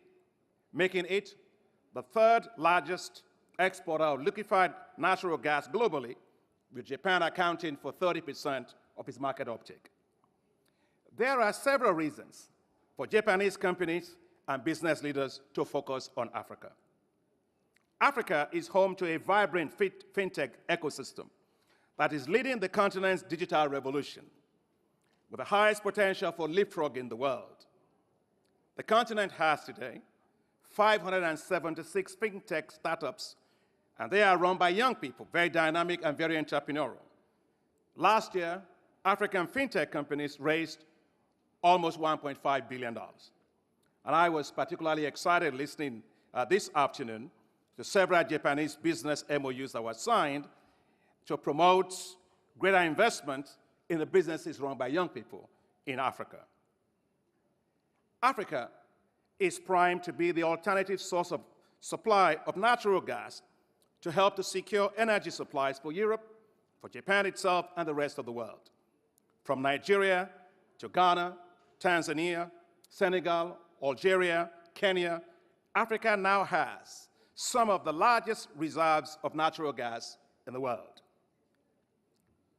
making it the 3rd largest exporter of liquefied natural gas globally, with Japan accounting for 30% of its market uptake. There are several reasons for Japanese companies and business leaders to focus on Africa. Africa is home to a vibrant fintech ecosystem that is leading the continent's digital revolution, with the highest potential for leapfrog in the world. The continent has today 576 fintech startups, and they are run by young people, very dynamic and very entrepreneurial. Last year, African fintech companies raised almost $1.5 billion. And I was particularly excited listening this afternoon to several Japanese business MOUs that were signed to promote greater investment in the businesses run by young people in Africa. Africa is primed to be the alternative source of supply of natural gas to help to secure energy supplies for Europe, for Japan itself, and the rest of the world. From Nigeria to Ghana, Tanzania, Senegal, Algeria, Kenya, Africa now has some of the largest reserves of natural gas in the world.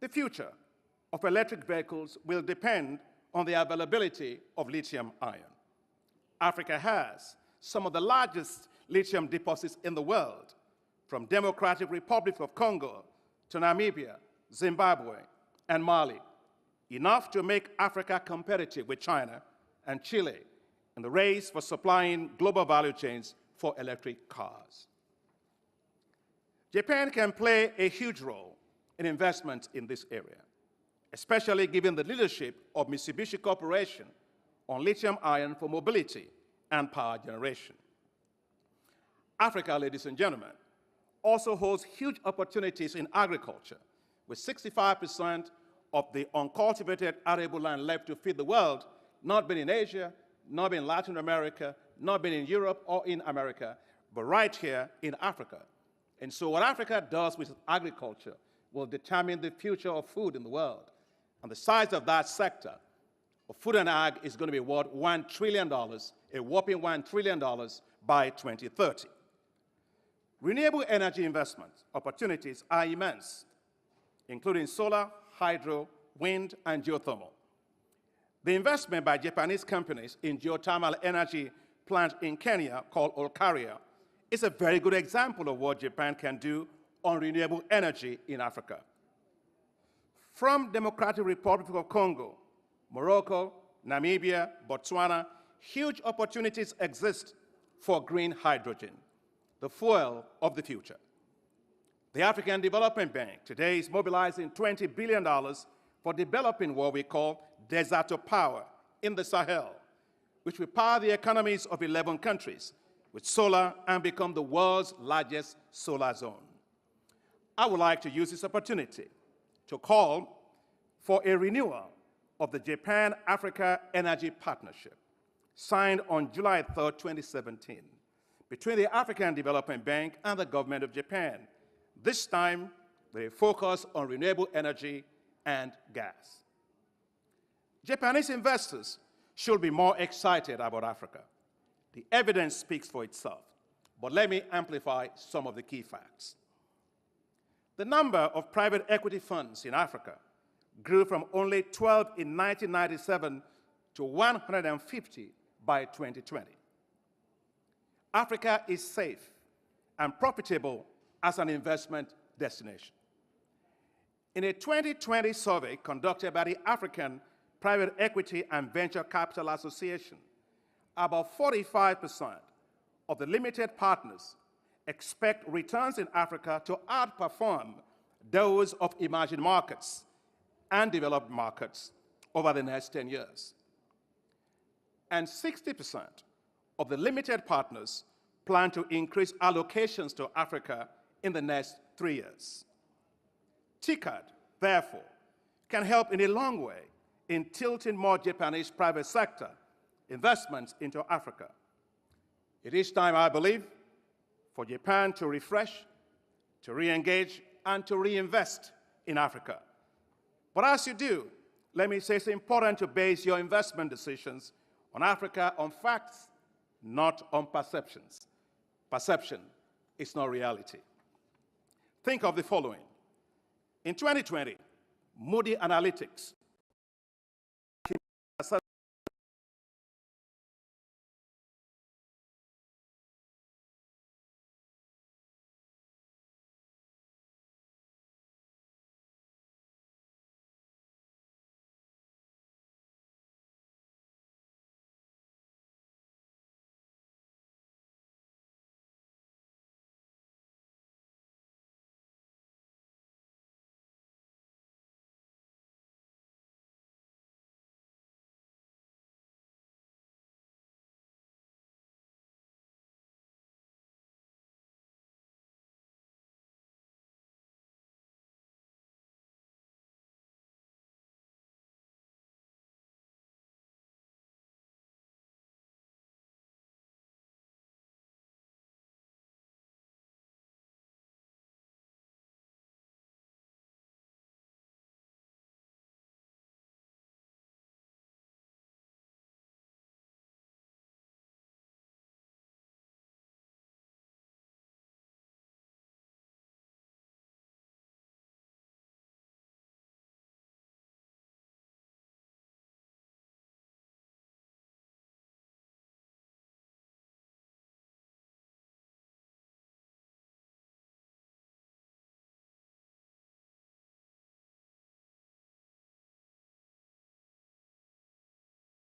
The future of electric vehicles will depend on the availability of lithium ion. Africa has some of the largest lithium deposits in the world, from Democratic Republic of Congo to Namibia, Zimbabwe, and Mali, enough to make Africa competitive with China and Chile in the race for supplying global value chains for electric cars. Japan can play a huge role in investment in this area, especially given the leadership of Mitsubishi Corporation on lithium ion for mobility and power generation. Africa, ladies and gentlemen, also holds huge opportunities in agriculture, with 65% of the uncultivated arable land left to feed the world not being in Asia, not being in Latin America, not being in Europe or in America, but right here in Africa. And so what Africa does with agriculture will determine the future of food in the world. And the size of that sector of food and ag is going to be worth $1 trillion, a whopping $1 trillion by 2030. Renewable energy investment opportunities are immense, including solar, hydro, wind, and geothermal. The investment by Japanese companies in geothermal energy plant in Kenya called Olkaria is a very good example of what Japan can do on renewable energy in Africa. From Democratic Republic of Congo, Morocco, Namibia, Botswana, huge opportunities exist for green hydrogen, the fuel of the future. The African Development Bank today is mobilizing $20 billion for developing what we call desert-to-power in the Sahel, which will power the economies of 11 countries with solar and become the world's largest solar zone. I would like to use this opportunity to call for a renewal of the Japan-Africa Energy Partnership, signed on July 3, 2017, between the African Development Bank and the government of Japan, this time with a focus on renewable energy and gas. Japanese investors should be more excited about Africa. The evidence speaks for itself, but let me amplify some of the key facts. The number of private equity funds in Africa grew from only 12 in 1997 to 150 by 2020. Africa is safe and profitable as an investment destination. In a 2020 survey conducted by the African Private Equity and Venture Capital Association, about 45% of the limited partners expect returns in Africa to outperform those of emerging markets and developed markets over the next 10 years. And 60% of the limited partners plan to increase allocations to Africa in the next 3 years. TICAD, therefore, can help in a long way in tilting more Japanese private sector investments into Africa. It is time, I believe, for Japan to refresh, to re-engage, and to reinvest in Africa. But as you do, let me say it's important to base your investment decisions on Africa on facts, not on perceptions. Perception is not reality. Think of the following. In 2020, Moody Analytics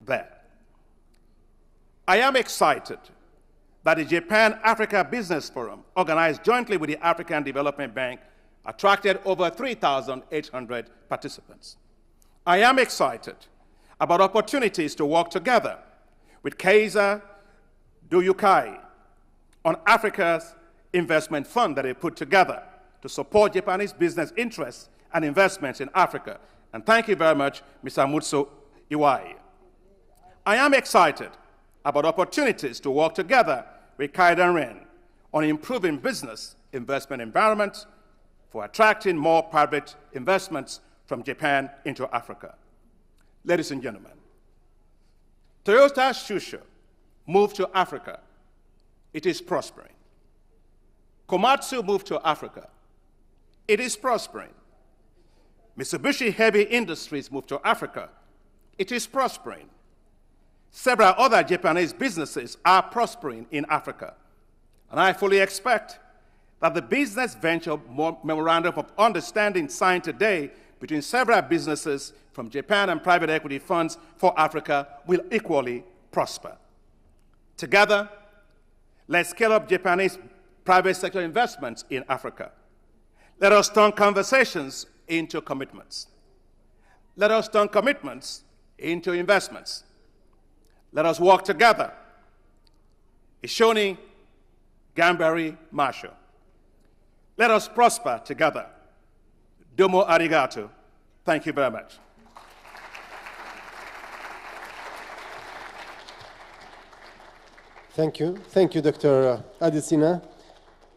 there. I am excited that the Japan-Africa Business Forum, organized jointly with the African Development Bank, attracted over 3,800 participants. I am excited about opportunities to work together with Kaiser Doyukai on Africa's investment fund that they put together to support Japanese business interests and investments in Africa. And thank you very much, Mr. Mutsu Iwai. I am excited about opportunities to work together with Kaidan Ren on improving business investment environment for attracting more private investments from Japan into Africa. Ladies and gentlemen, Toyota Tsusho moved to Africa. It is prospering. Komatsu moved to Africa. It is prospering. Mitsubishi Heavy Industries moved to Africa. It is prospering. Several other Japanese businesses are prospering in Africa. And I fully expect that the business venture memorandum of understanding signed today between several businesses from Japan and private equity funds for Africa will equally prosper. Together, let's scale up Japanese private sector investments in Africa. Let us turn conversations into commitments. Let us turn commitments into investments. Let us work together. Ishoni Gambari Marshall. Let us prosper together. Domo arigato. Thank you very much. Thank you. Thank you, Dr. Adesina.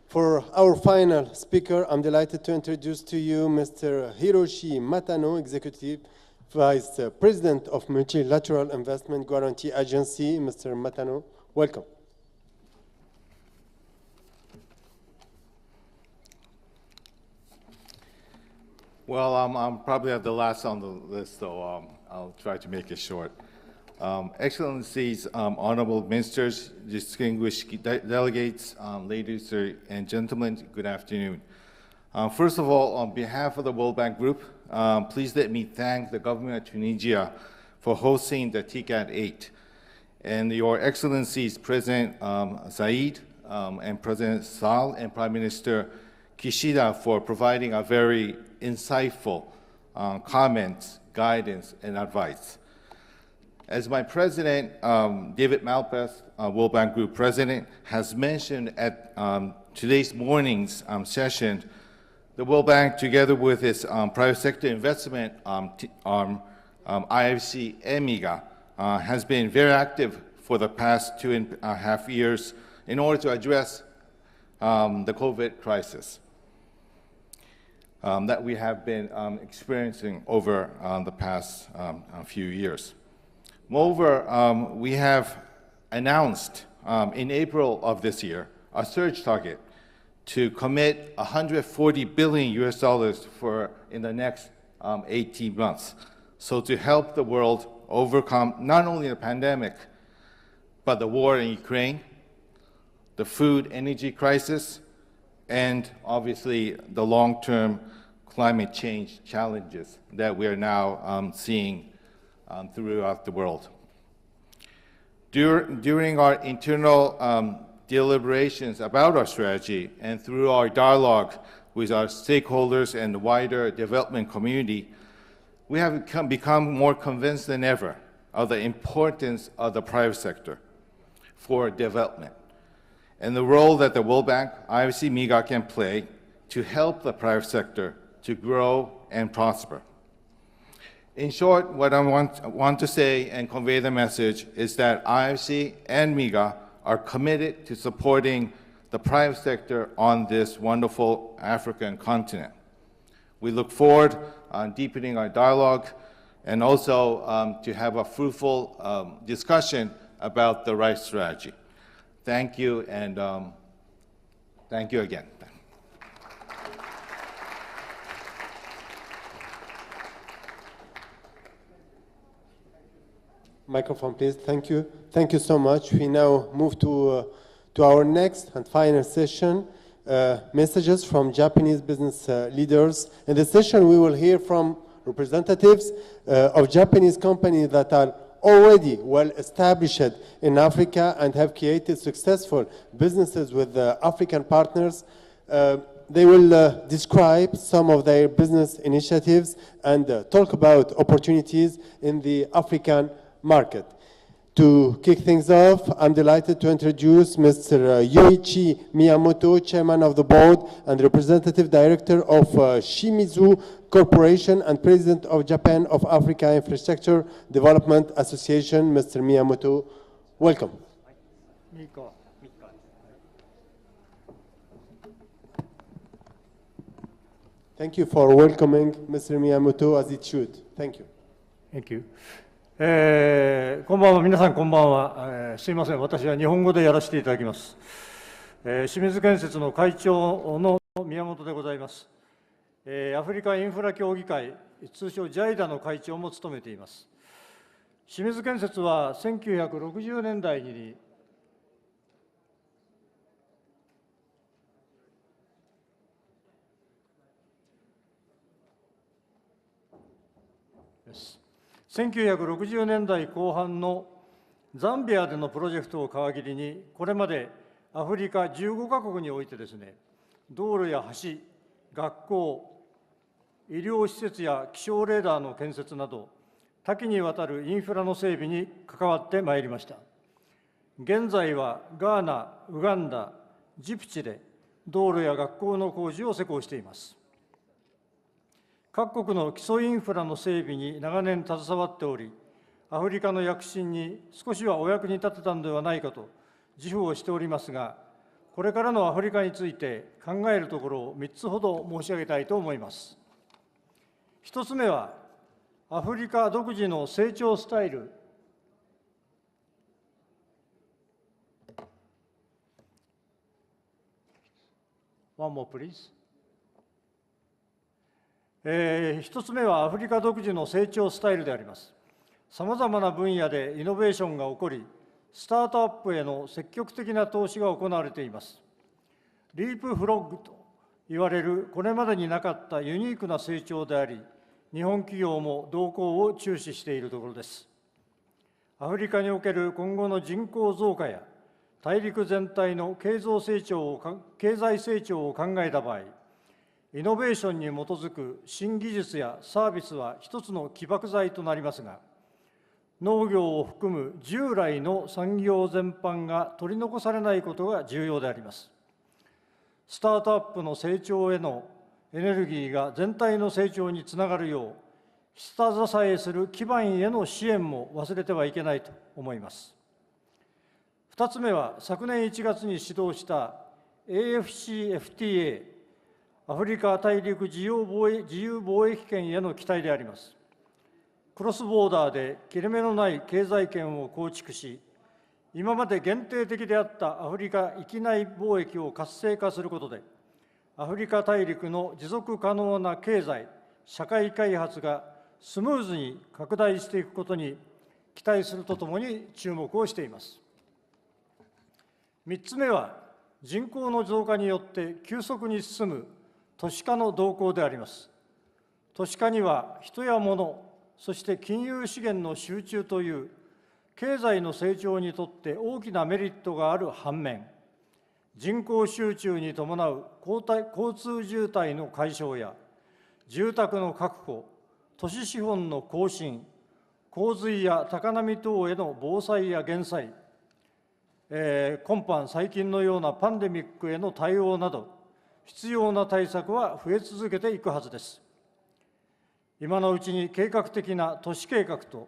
For our final speaker, I'm delighted to introduce to you Mr. Hiroshi Matano, Executive Vice President of Multilateral Investment Guarantee Agency. Mr. Matano, welcome. Well, I'm probably at the last on the list, so I'll try to make it short. Excellencies, honorable ministers, distinguished delegates, ladies and gentlemen, good afternoon. First of all, on behalf of the World Bank Group, please let me thank the government of Tunisia for hosting the TICAD 8, and your excellencies, President Said, and President Sall, and Prime Minister Kishida for providing a very insightful comments, guidance, and advice. As my president, David Malpass, World Bank Group president, has mentioned at today's morning's session, the World Bank, together with its private sector investment arm, IFC and MIGA, has been very active for the past 2.5 years in order to address the COVID crisis that we have been experiencing over the past few years. Moreover, we have announced in April of this year a surge target to commit $140 billion for in the next 18 months. So to help the world overcome not only the pandemic, but the war in Ukraine, the food energy crisis, and obviously the long-term climate change challenges that we are now seeing throughout the world. During our internal deliberations about our strategy and through our dialogue with our stakeholders and the wider development community, we have become more convinced than ever of the importance of the private sector for development and the role that the World Bank, IFC, MIGA can play to help the private sector to grow and prosper. In short, what I want to say and convey the message is that IFC and MIGA are committed to supporting the private sector on this wonderful African continent. We look forward to deepening our dialogue and also to have a fruitful discussion about the right strategy. Thank you, and thank you again. Microphone, please. Thank you. Thank you so much. We now move to our next and final session, messages from Japanese business leaders. In this session, we will hear from representatives of Japanese companies that are already well established in Africa and have created successful businesses with African partners. They will describe some of their business initiatives and talk about opportunities in the African market. To kick things off, I'm delighted to introduce Mr. Yoichi Miyamoto, Chairman of the Board and Representative Director of Shimizu Corporation and President of Japan of Africa Infrastructure Development Association. Mr. Miyamoto, welcome. Thank you for welcoming Mr. Miyamoto as it should. Thank you. Thank you. こんばんは、皆さんこんばんは。すいません、私は日本語でやらせていただきます。清水建設の会長の宮本でございます。アフリカインフラ協議会、通称 JIDA の会長も務めています。清水建設は1960年代に1960年代後半のザンビアでのプロジェクトを皮切りに、これまでアフリカ15カ国においてですね、道路や橋、学校、医療施設や気象レーダーの建設など、多岐にわたるインフラの整備に関わってまいりました。現在はガーナ、ウガンダ、ジプチで道路や学校の工事を施行しています。各国の基礎インフラの整備に長年携わっており、アフリカの躍進に少しはお役に立てたのではないかと自負をしておりますが、これからのアフリカについて考えるところを3つほど申し上げたいと思います。1つ目は、アフリカ独自の成長スタイル。One more, please. 1つ目はアフリカ独自の成長スタイルであります。さまざまな分野でイノベーションが起こり、スタートアップへの積極的な投資が行われています。リープフロッグと言われるこれまでになかったユニークな成長であり、日本企業も動向を注視しているところです。アフリカにおける今後の人口増加や大陸全体の経済成長を考えた場合、イノベーションに基づく新技術やサービスは一つの起爆剤となりますが、農業を含む従来の産業全般が取り残されないことが重要であります。スタートアップの成長へのエネルギーが全体の成長につながるよう、下支えする基盤への支援も忘れてはいけないと思います。2つ目は、昨年1月に始動した AFCFTA、アフリカ大陸自由貿易圏への期待であります。クロスボーダーで切れ目のない経済圏を構築し、今まで限定的であったアフリカ域内貿易を活性化することで、アフリカ大陸の持続可能な経済、社会開発がスムーズに拡大していくことに期待するとともに注目をしています。3つ目は、人口の増加によって急速に進む都市化の動向であります。都市化には人や物、そして金融資源の集中という経済の成長にとって大きなメリットがある反面、人口集中に伴う交通渋滞の解消や住宅の確保、都市資本の更新、洪水や高波等への防災や減災、今般最近のようなパンデミックへの対応など、必要な対策は増え続けていくはずです。今のうちに計画的な都市計画と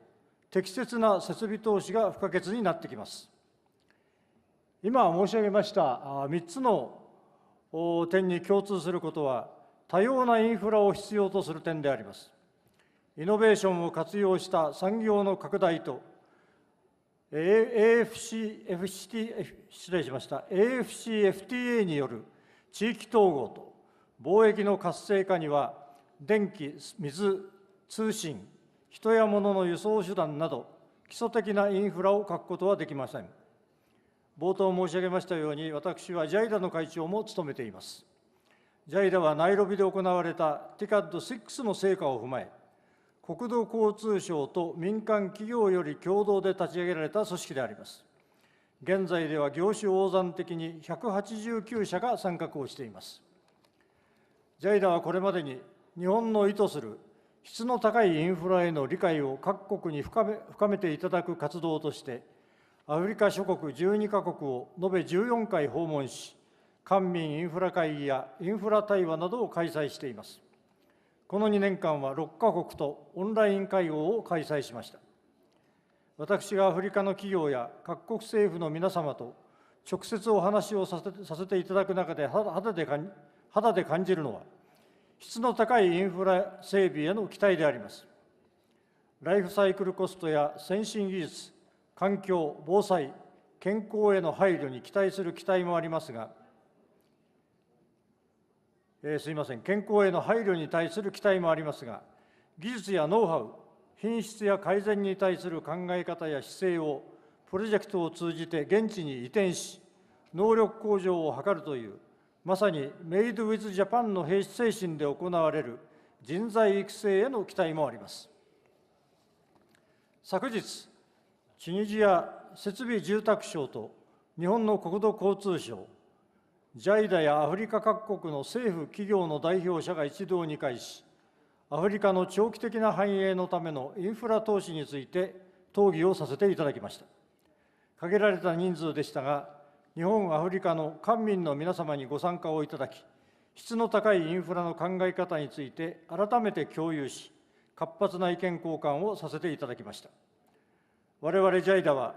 適切な設備投資が不可欠になってきます。今申し上げました3つの点に共通することは、多様なインフラを必要とする点であります。イノベーションを活用した産業の拡大と、AFCFTA による地域統合と貿易の活性化には、電気、水、通信、人や物の輸送手段など、基礎的なインフラを欠くことはできません。冒頭申し上げましたように、私は JIDA の会長も務めています。JIDA はナイロビで行われた TICAD6 の成果を踏まえ、国土交通省と民間企業より共同で立ち上げられた組織であります。現在では業種横断的に189社が参画をしています。JIDA はこれまでに日本の意図する質の高いインフラへの理解を各国に深めていただく活動として、アフリカ諸国12カ国を延べ14回訪問し、官民インフラ会議やインフラ対話などを開催しています。この2年間は6カ国とオンライン会合を開催しました。私がアフリカの企業や各国政府の皆様と直接お話をさせていただく中で肌で感じるのは、質の高いインフラ整備への期待であります。ライフサイクルコストや先進技術、環境、防災、健康への配慮に期待する期待もありますが、健康への配慮に対する期待もありますが、技術やノウハウ、品質や改善に対する考え方や姿勢をプロジェクトを通じて現地に移転し、能力向上を図るという、まさにメイドウィズジャパンの精神で行われる人材育成への期待もあります。昨日、チュニジア設備住宅省と日本の国土交通省、JIDA やアフリカ各国の政府・企業の代表者が一堂に会し、アフリカの長期的な繁栄のためのインフラ投資について討議をさせていただきました。限られた人数でしたが、日本、アフリカの官民の皆様にご参加をいただき、質の高いインフラの考え方について改めて共有し、活発な意見交換をさせていただきました。我々 JIDA は、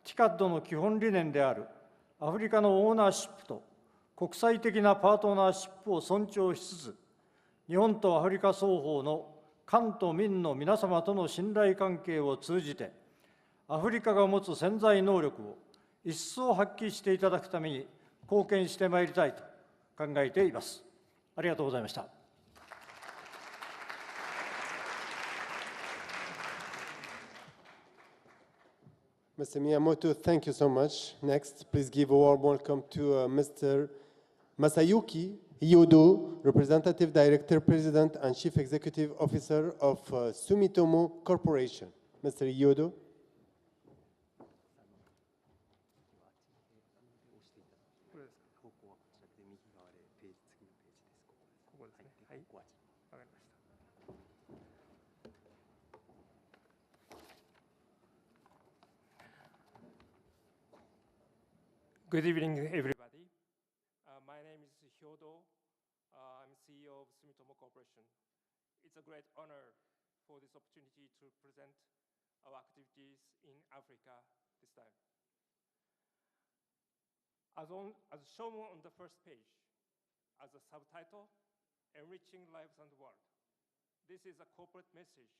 TICAD の基本理念であるアフリカのオーナーシップと国際的なパートナーシップを尊重しつつ、日本とアフリカ双方の官と民の皆様との信頼関係を通じて、アフリカが持つ潜在能力を一層発揮していただくために貢献してまいりたいと考えています。ありがとうございました。Mr. Miyamoto, thank you so much. Next, please give a warm welcome to Mr. Masayuki Yodo, Representative Director, President, and Chief Executive Officer of Sumitomo Corporation. Mr. Yodo. Good evening, everybody. My name is Hyodo. I'm CEO of Sumitomo Corporation. It's a great honor for this opportunity to present our activities in Africa this time. As shown on the first page, as a subtitle, Enriching Lives and the World. This is a corporate message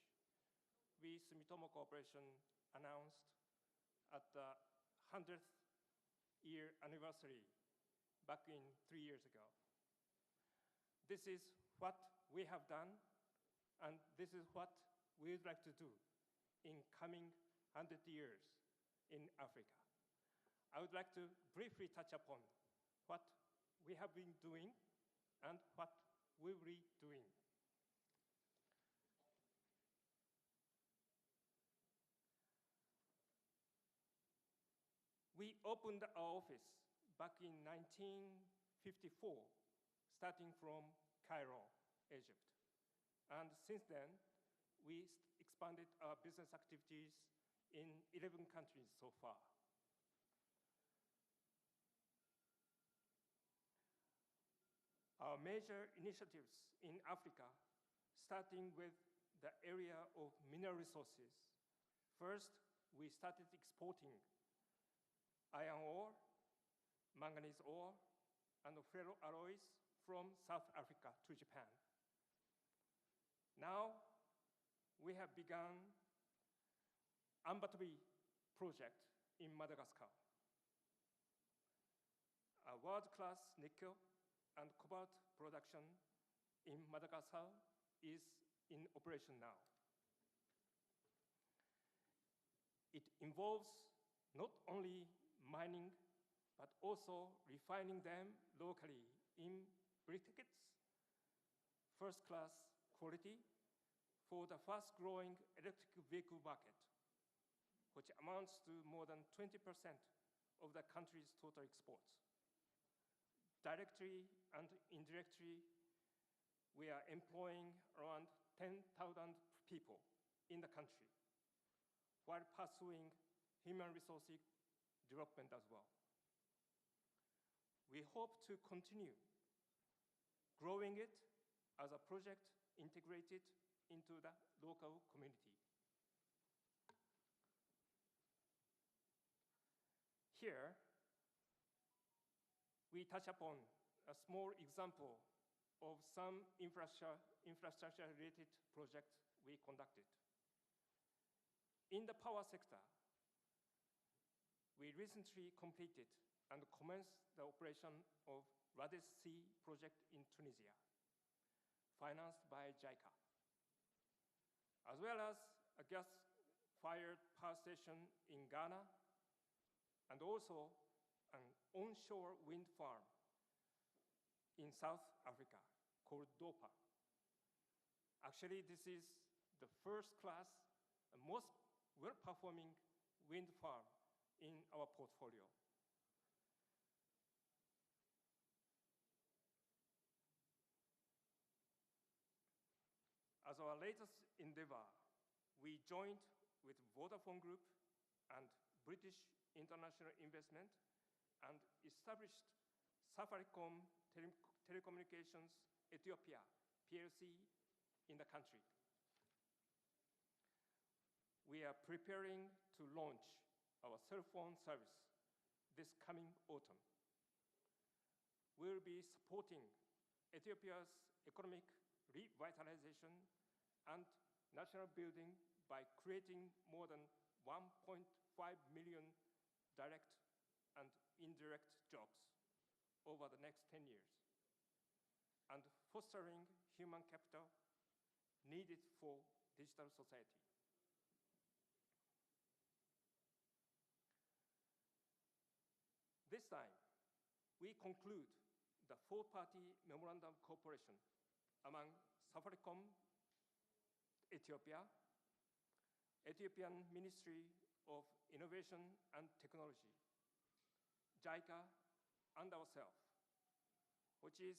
we, Sumitomo Corporation, announced at the 100th year anniversary back in 3 years ago. This is what we have done, and this is what we would like to do in coming 100 years in Africa. I would like to briefly touch upon what we have been doing and what we will be doing. We opened our office back in 1954, starting from Cairo, Egypt. And since then, we expanded our business activities in 11 countries so far. Our major initiatives in Africa, starting with the area of mineral resources. First, we started exporting iron ore, manganese ore, and ferroalloys from South Africa to Japan. Now, we have begun Ambatobe project in Madagascar. A world-class nickel and cobalt production in Madagascar is in operation now. It involves not only mining, but also refining them locally in briquettes, first-class quality for the fast-growing electric vehicle market, which amounts to more than 20% of the country's total exports. Directly and indirectly, we are employing around 10,000 people in the country while pursuing human resource development as well. We hope to continue growing it as a project integrated into the local community. Here, we touch upon a small example of some infrastructure-related projects we conducted. In the power sector, we recently completed and commenced the operation of Rades C project in Tunisia, financed by JICA, as well as a gas-fired power station in Ghana, and also an onshore wind farm in South Africa called DOPA. Actually, this is the first-class and most well-performing wind farm in our portfolio. As our latest endeavor, we joined with Vodafone Group and British International Investment and established Safaricom Telecommunications Ethiopia, PLC, in the country. We are preparing to launch our cell phone service this coming autumn. We will be supporting Ethiopia's economic revitalization and national building by creating more than 1.5 million direct and indirect jobs over the next 10 years, and fostering human capital needed for digital society. This time, we conclude the four-party memorandum of cooperation among Safaricom Ethiopia, Ethiopian Ministry of Innovation and Technology, JICA, and ourselves, which is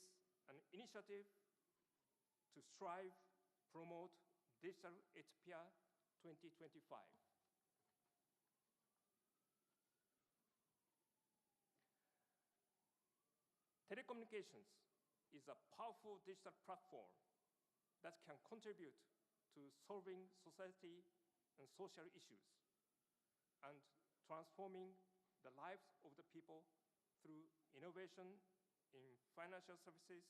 an initiative to strive, promote Digital Ethiopia 2025. communications is a powerful digital platform that can contribute to solving society and social issues and transforming the lives of the people through innovation in financial services,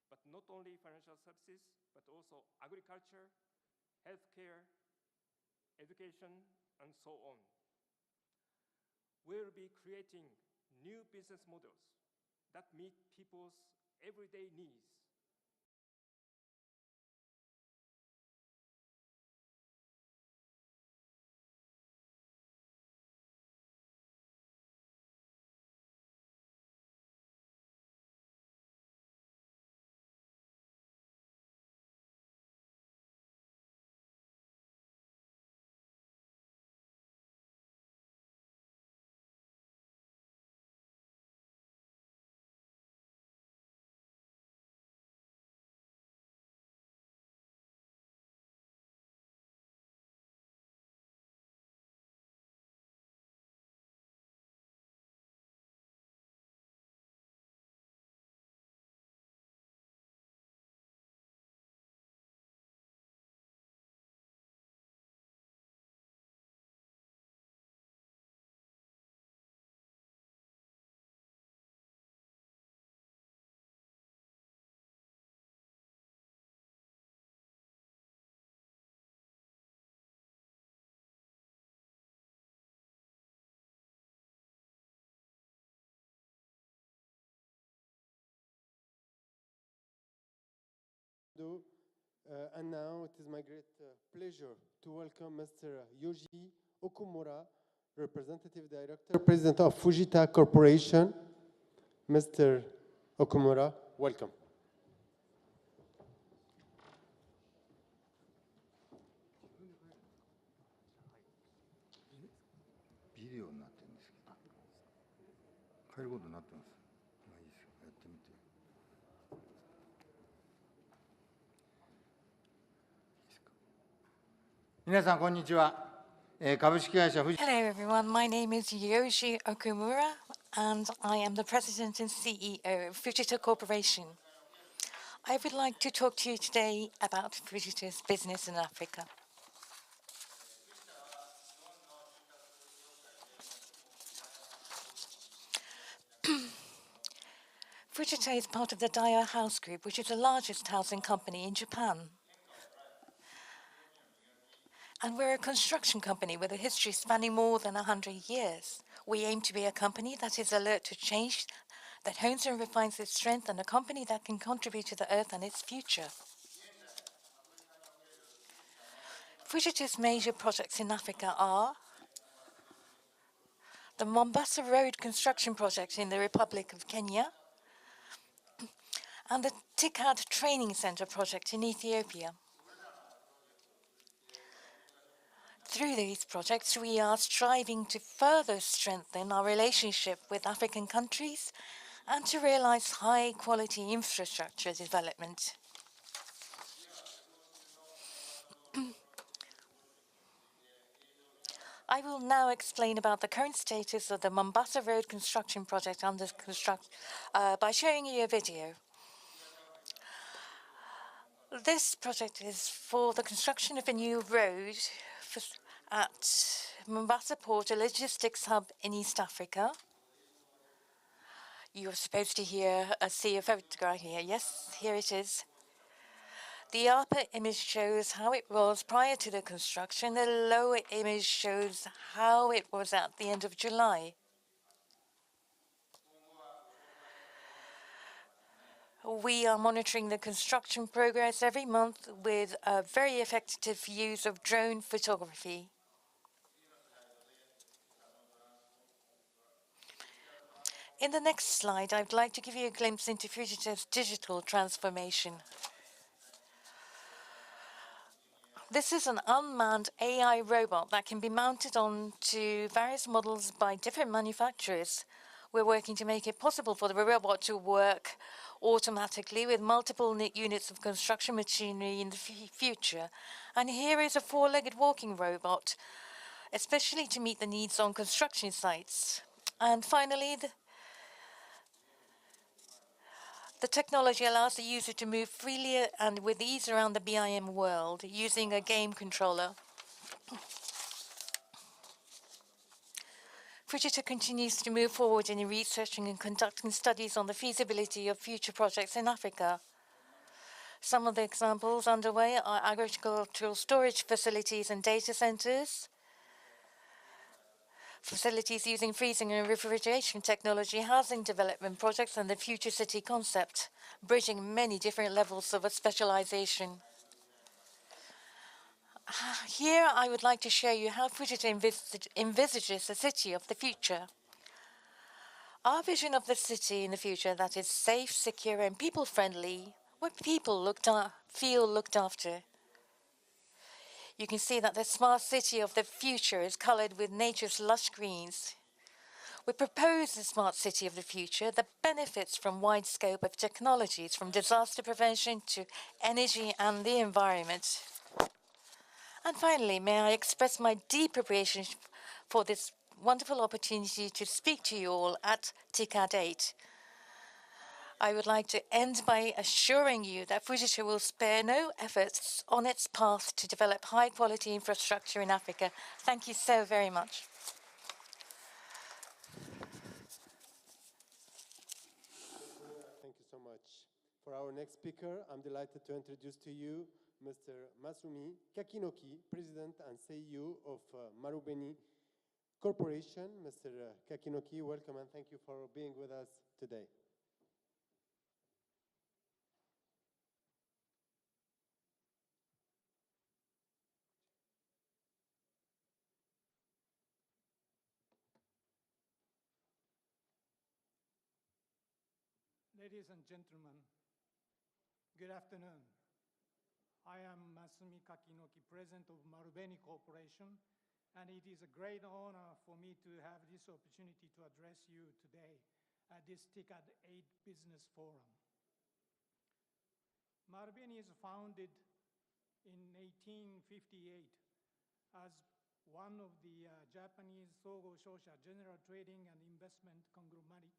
but not only financial services, but also agriculture, healthcare, education, and so on. We'll be creating new business models that meet people's everyday needs. And now it is my great pleasure to welcome Mr. Yoji Okumura, Representative Director, President of Fujita Corporation. Mr. Okumura, welcome. Video になってるんですけど、変えることになってます。まあいいですよ、やってみて。皆さんこんにちは。株式会社富士 Hello everyone, my name is Yoshi Okumura and I am the President and CEO of Fujita Corporation. I would like to talk to you today about Fujita's business in Africa. Fujita is part of the Daiwa House Group, which is the largest housing company in Japan. And we're a construction company with a history spanning more than 100 years. We aim to be a company that is alert to change, that hones and refines its strength, and a company that can contribute to the earth and its future. Fujita's major projects in Africa are the Mombasa Road construction project in the Republic of Kenya and the TICAD Training Center project in Ethiopia. Through these projects, we are striving to further strengthen our relationship with African countries and to realize high-quality infrastructure development. I will now explain about the current status of the Mombasa Road construction project under construction by showing you a video. This project is for the construction of a new road at Mombasa Port, a logistics hub in East Africa. You're supposed to see a photograph here. Yes, here it is. The upper image shows how it was prior to the construction. The lower image shows how it was at the end of July. We are monitoring the construction progress every month with a very effective use of drone photography. In the next slide, I'd like to give you a glimpse into Fujita's digital transformation. This is an unmanned AI robot that can be mounted onto various models by different manufacturers. We're working to make it possible for the robot to work automatically with multiple units of construction machinery in the future. And here is a four-legged walking robot, especially to meet the needs on construction sites. And finally, The technology allows the user to move freely and with ease around the BIM world using a game controller. Fujitsu continues to move forward in researching and conducting studies on the feasibility of future projects in Africa. Some of the examples underway are agricultural storage facilities and data centers, facilities using freezing and refrigeration technology, housing development projects, and the future city concept, bridging many different levels of specialization. Here, I would like to show you how Fujitsu envisages the city of the future. Our vision of the city in the future that is safe, secure, and people-friendly, where people feel looked after. You can see that the smart city of the future is colored with nature's lush greens. We propose the smart city of the future that benefits from wide scope of technologies, from disaster prevention to energy and the environment. And finally, may I express my deep appreciation for this wonderful opportunity to speak to you all at TICAD 8. I would like to end by assuring you that Fujitsu will spare no efforts on its path to develop high-quality infrastructure in Africa. Thank you so very much. Thank you so much. For our next speaker, I'm delighted to introduce to you Mr. Masumi Kakinoki, President and CEO of Marubeni Corporation. Mr. Kakinoki, welcome and thank you for being with us today. Ladies and gentlemen, good afternoon. I am Masumi Kakinoki, President of Marubeni Corporation, and it is a great honor for me to have this opportunity to address you today at this TICAD 8 Business Forum. Marubeni is founded in 1858 as one of the Japanese Sogo Shosha general trading and investment conglomerate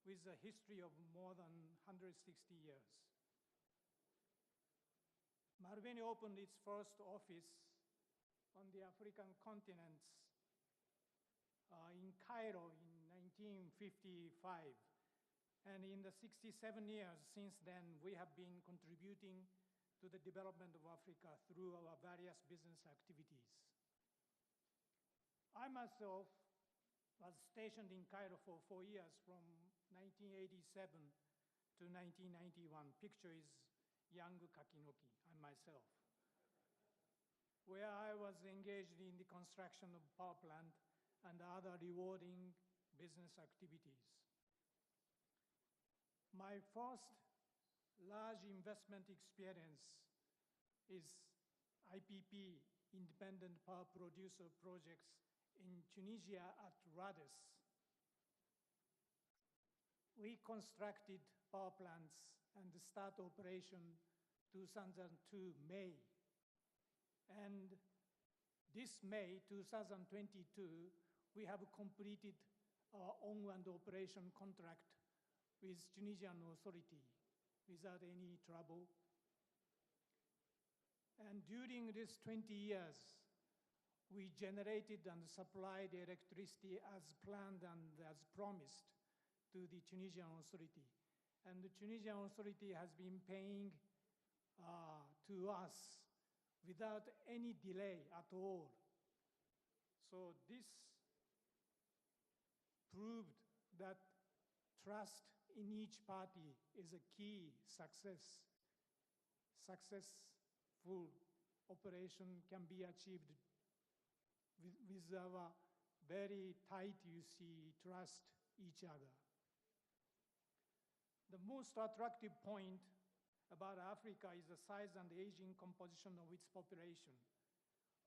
with a history of more than 160 years. Marubeni opened its first office on the African continent in Cairo in 1955. And in the 67 years since then, we have been contributing to the development of Africa through our various business activities. I myself was stationed in Cairo for 4 years from 1987 to 1991. Picture is young Kakinoki, and myself, where I was engaged in the construction of power plant and other rewarding business activities. My first large investment experience is IPP, Independent Power Producer projects in Tunisia at Rades. We constructed power plants and start operation 2002 May. And this May 2022, we have completed our own and operation contract with Tunisian authority without any trouble. And during these 20 years, we generated and supplied electricity as planned and as promised to the Tunisian authority. And the Tunisian authority has been paying to us without any delay at all. So this proved that trust in each party is a key success. Successful operation can be achieved with our very tight, trust each other. The most attractive point about Africa is the size and aging composition of its population.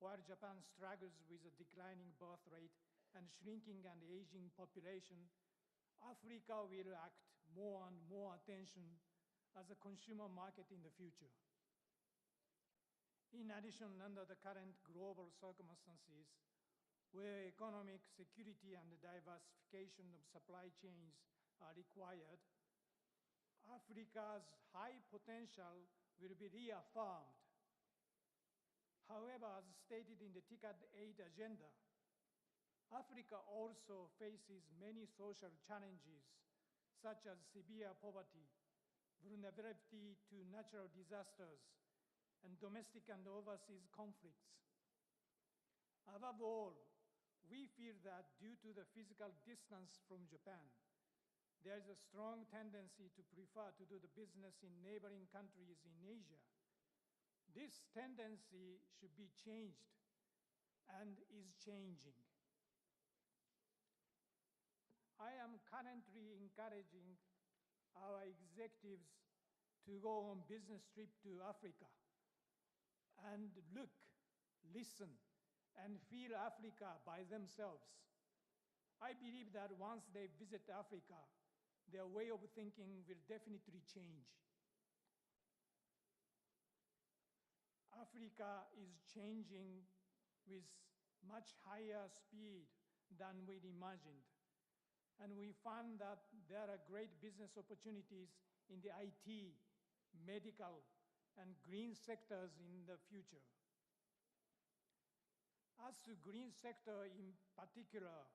While Japan struggles with a declining birth rate and shrinking and aging population, Africa will act more and more attention as a consumer market in the future. In addition, under the current global circumstances, where economic security and diversification of supply chains are required, Africa's high potential will be reaffirmed. However, as stated in the TICAD 8 agenda, Africa also faces many social challenges, such as severe poverty, vulnerability to natural disasters, and domestic and overseas conflicts. Above all, we feel that due to the physical distance from Japan, there is a strong tendency to prefer to do the business in neighboring countries in Asia. This tendency should be changed and is changing. I am currently encouraging our executives to go on business trip to Africa and look, listen, and feel Africa by themselves. I believe that once they visit Africa, their way of thinking will definitely change. Africa is changing with much higher speed than we imagined. And we found that there are great business opportunities in the IT, medical, and green sectors in the future. As to green sector in particular,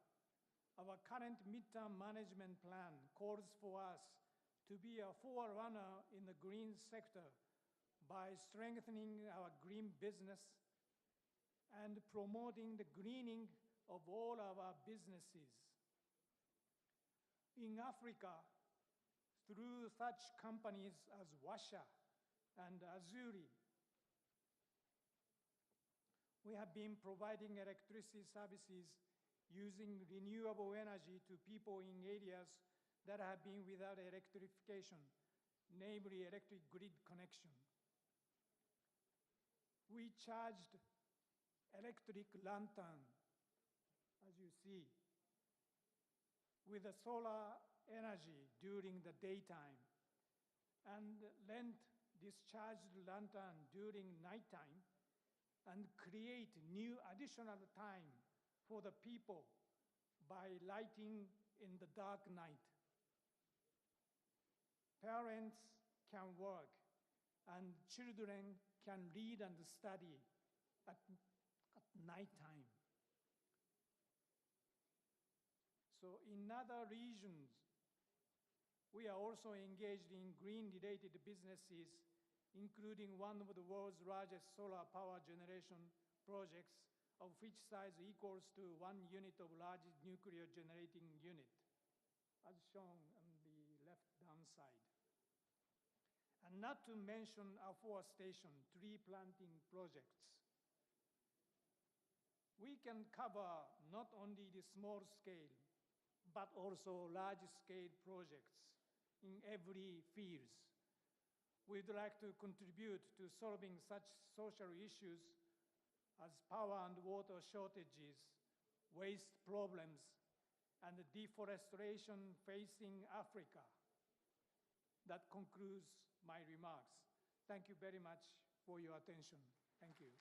our current midterm management plan calls for us to be a forerunner in the green sector by strengthening our green business and promoting the greening of all our businesses. In Africa, through such companies as Washa and Azuri, we have been providing electricity services using renewable energy to people in areas that have been without electrification, namely electric grid connection. We charged electric lantern, as you see, with the solar energy during the daytime and lent discharged lantern during nighttime and create new additional time for the people by lighting in the dark night. Parents can work and children can read and study at nighttime. So in other regions, we are also engaged in green-related businesses, including one of the world's largest solar power generation projects, of which size equals to 1 unit of largest nuclear generating unit, as shown on the left-hand side. And not to mention afforestation, tree planting projects. We can cover not only the small scale, but also large-scale projects in every field. We'd like to contribute to solving such social issues as power and water shortages, waste problems, and the deforestation facing Africa. That concludes my remarks. Thank you very much for your attention. Thank you.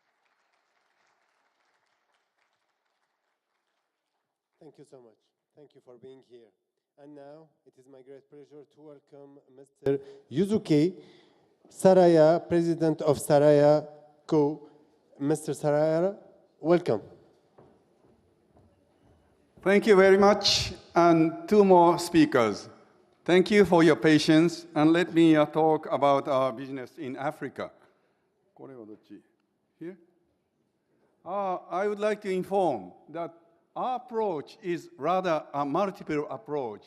Thank you so much. Thank you for being here. And now it is my great pleasure to welcome Mr. Yusuke Saraya, President of Saraya Co. Mr. Saraya, welcome. Thank you very much. And two more speakers. Thank you for your patience. And let me talk about our business in Africa. Here? I would like to inform that our approach is rather a multiple approach.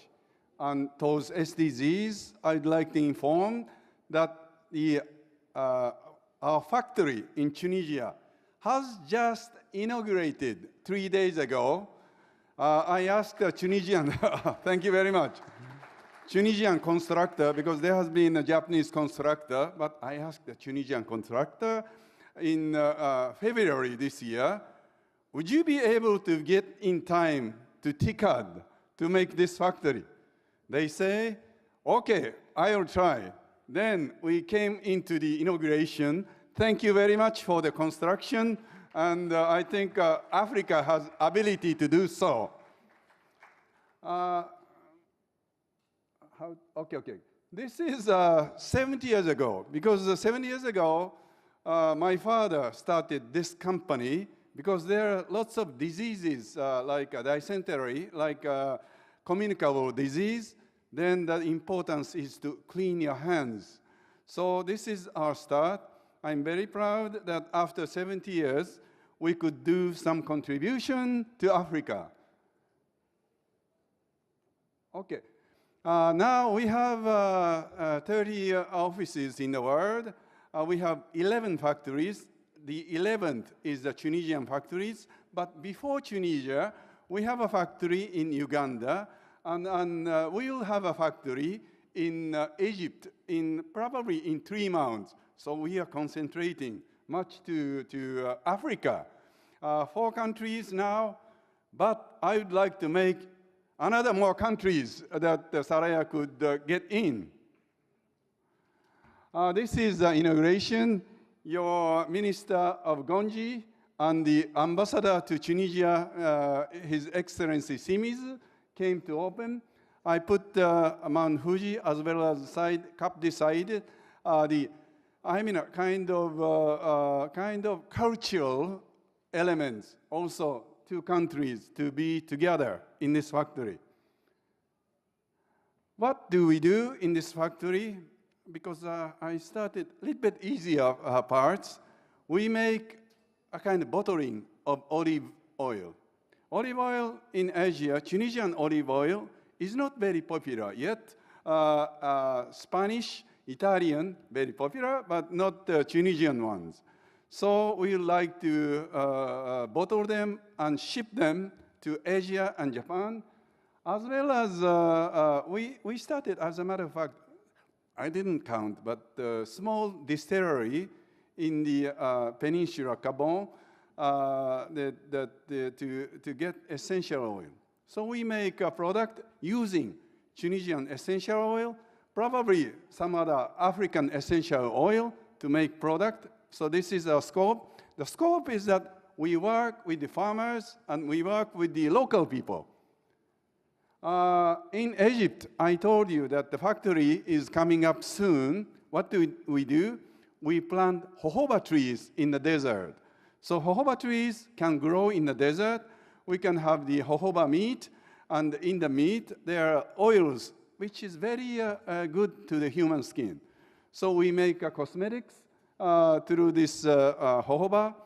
And towards SDGs, I'd like to inform that our factory in Tunisia has just inaugurated 3 days ago. I asked a Tunisian, thank you very much, Tunisian constructor, because there has been a Japanese constructor, but I asked the Tunisian contractor in February this year, would you be able to get in time to TICAD to make this factory? They say, okay, I'll try. Then we came into the inauguration. Thank you very much for the construction. And I think Africa has ability to do so. Okay. This is 70 years ago, because 70 years ago, my father started this company because there are lots of diseases like dysentery, like communicable disease. Then the importance is to clean your hands. So this is our start. I'm very proud that after 70 years, we could do some contribution to Africa. Okay. Now we have 30 offices in the world. We have 11 factories. The 11th is the Tunisian factories. But before Tunisia, we have a factory in Uganda, and we will have a factory in Egypt probably in 3 months. So we are concentrating much to Africa. 4 countries now, but I would like to make another more countries that Saraya could get in. This is the inauguration. Your Minister of Gonji and the Ambassador to Tunisia, His Excellency Simiz, came to open. I put Mount Fuji as well as Cap side, kind of cultural elements also 2 countries to be together in this factory. What do we do in this factory? Because I started a little bit easier parts. We make a kind of bottling of olive oil. Olive oil in Asia, Tunisian olive oil, is not very popular yet. Spanish, Italian, very popular, but not the Tunisian ones. So we would like to bottle them and ship them to Asia and Japan, as well as we started, as a matter of fact, I didn't count, but a small distillery in the peninsula, Gabon, to get essential oil. So we make a product using Tunisian essential oil, probably some other African essential oil to make product. So this is our scope. The scope is that we work with the farmers and we work with the local people. In Egypt, I told you that the factory is coming up soon. What do we do? We plant jojoba trees in the desert. So jojoba trees can grow in the desert. We can have the jojoba meat, and in the meat there are oils, which is very good to the human skin. So we make cosmetics through this jojoba.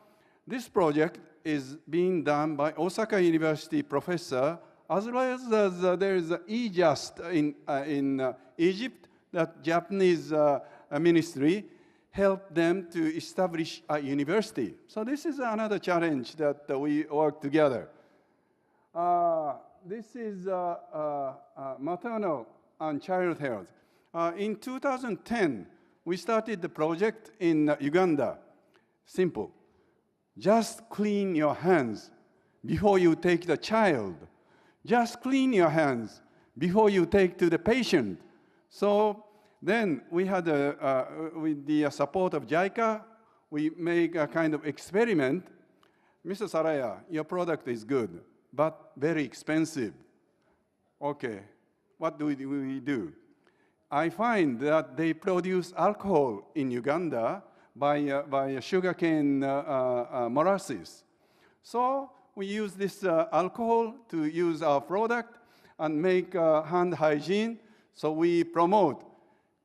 This project is being done by Osaka University professor, as well as there is EJUST in Egypt, that Japanese ministry helped them to establish a university. So this is another challenge that we work together. This is maternal and child health. In 2010, we started the project in Uganda. Simple. Just clean your hands before you take the child. Just clean your hands before you take to the patient. So then we had, with the support of JICA, we make a kind of experiment. Mr. Saraya, your product is good, but very expensive. Okay, what do we do? I find that they produce alcohol in Uganda by sugarcane molasses. So we use this alcohol to use our product and make hand hygiene. So we promote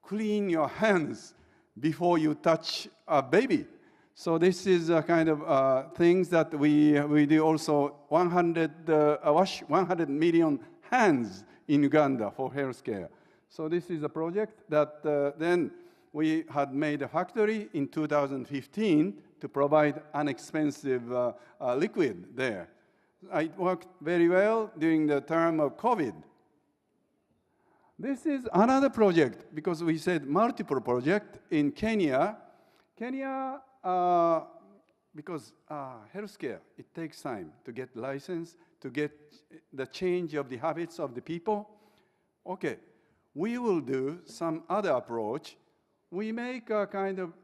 clean your hands before you touch a baby. So this is a kind of things that we do also. 100 million hands in Uganda for healthcare. So this is a project that then we had made a factory in 2015 to provide inexpensive liquid there. It worked very well during the term of COVID. This is another project, because we said multiple project in Kenya. Kenya, because healthcare, it takes time to get license, to get the change of the habits of the people. Okay, we will do some other approach. We make a kind of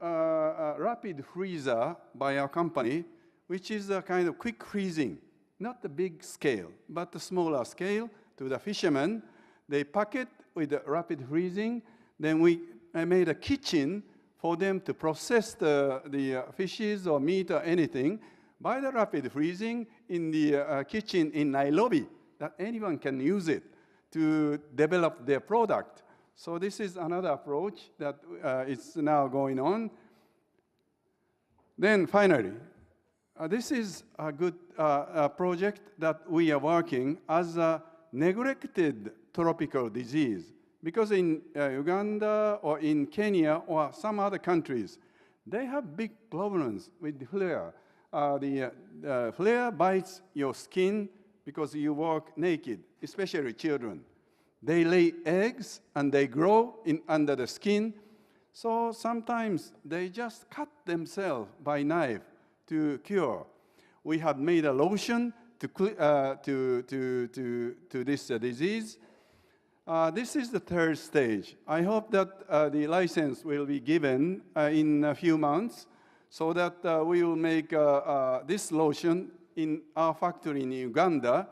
rapid freezer by our company, which is a kind of quick freezing, not the big scale, but the smaller scale to the fishermen. They pack it with the rapid freezing. Then I made a kitchen for them to process the fishes or meat or anything by the rapid freezing in the kitchen in Nairobi, that anyone can use it to develop their product. So this is another approach that is now going on. Then finally, this is a good project that we are working as a neglected tropical disease. Because in Uganda or in Kenya or some other countries, they have big problems with flare. The flare bites your skin because you walk naked, especially children. They lay eggs and they grow under the skin. So sometimes they just cut themselves by knife to cure. We have made a lotion to this disease. This is the third stage. I hope that the license will be given in a few months so that we will make this lotion in our factory in Uganda,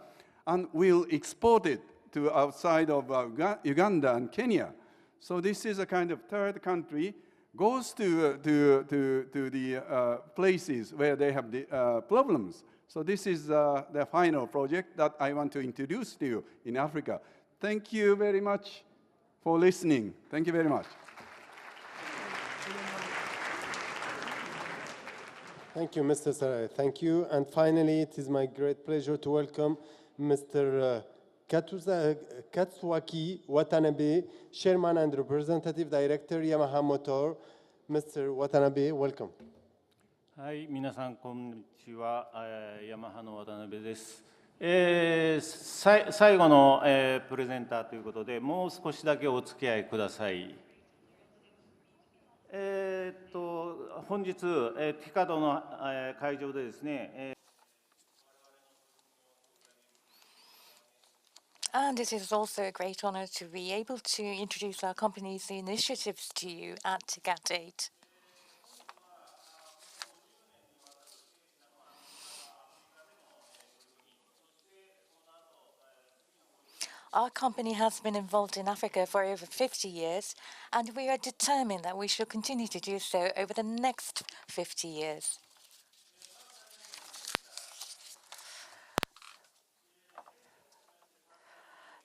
and we'll export it to outside of Uganda and Kenya. So this is a kind of third country, goes to the places where they have the problems. So this is the final project that I want to introduce to you in Africa. Thank you very much for listening. Thank you very much. Thank you, Mr. Sarai. Thank you. And finally, it is my great pleasure to welcome Mr. Katsuaki Watanabe, Chairman and Representative Director, Yamaha Motor. Mr. Watanabe, welcome. はい、皆さんこんにちは。ヤマハの渡辺です。最後の、プレゼンターということで、もう少しだけお付き合いください。本日、ティカドの、会場でですね、And it is also a great honor to be able to introduce our company's initiatives to you at TICAD 8. Our company has been involved in Africa for over 50 years, and we are determined that we shall continue to do so over the next 50 years.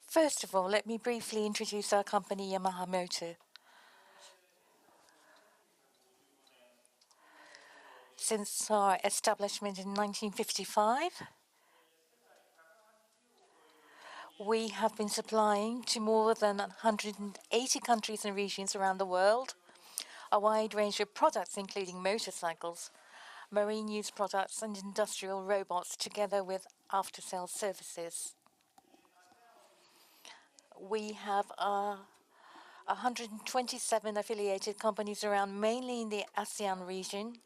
First of all, let me briefly introduce our company, Yamaha Motor. Since our establishment in 1955, we have been supplying to more than 180 countries and regions around the world a wide range of products, including motorcycles, marine use products, and industrial robots, together with after-sales services. We have 127 affiliated companies around, mainly in the ASEAN region,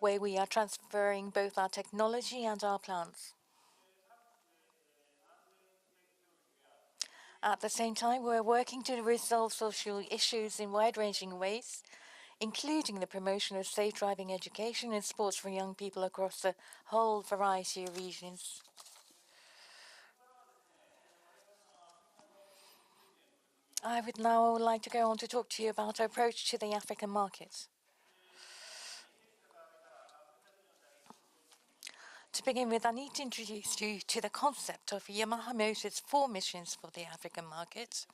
where we are transferring both our technology and our plants. At the same time, we're working to resolve social issues in wide-ranging ways, including the promotion of safe driving education and sports for young people across a whole variety of regions. I would now like to go on to talk to you about our approach to the African market. To begin with, I need to introduce you to the concept of Yamaha Motor's 4 missions for the African market.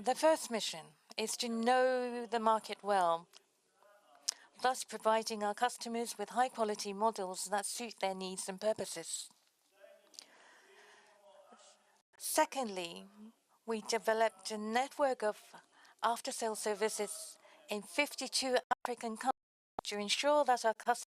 The first mission is to know the market well, thus providing our customers with high-quality models that suit their needs and purposes. Secondly, we developed a network of after-sale services in 52 African countries to ensure that our customers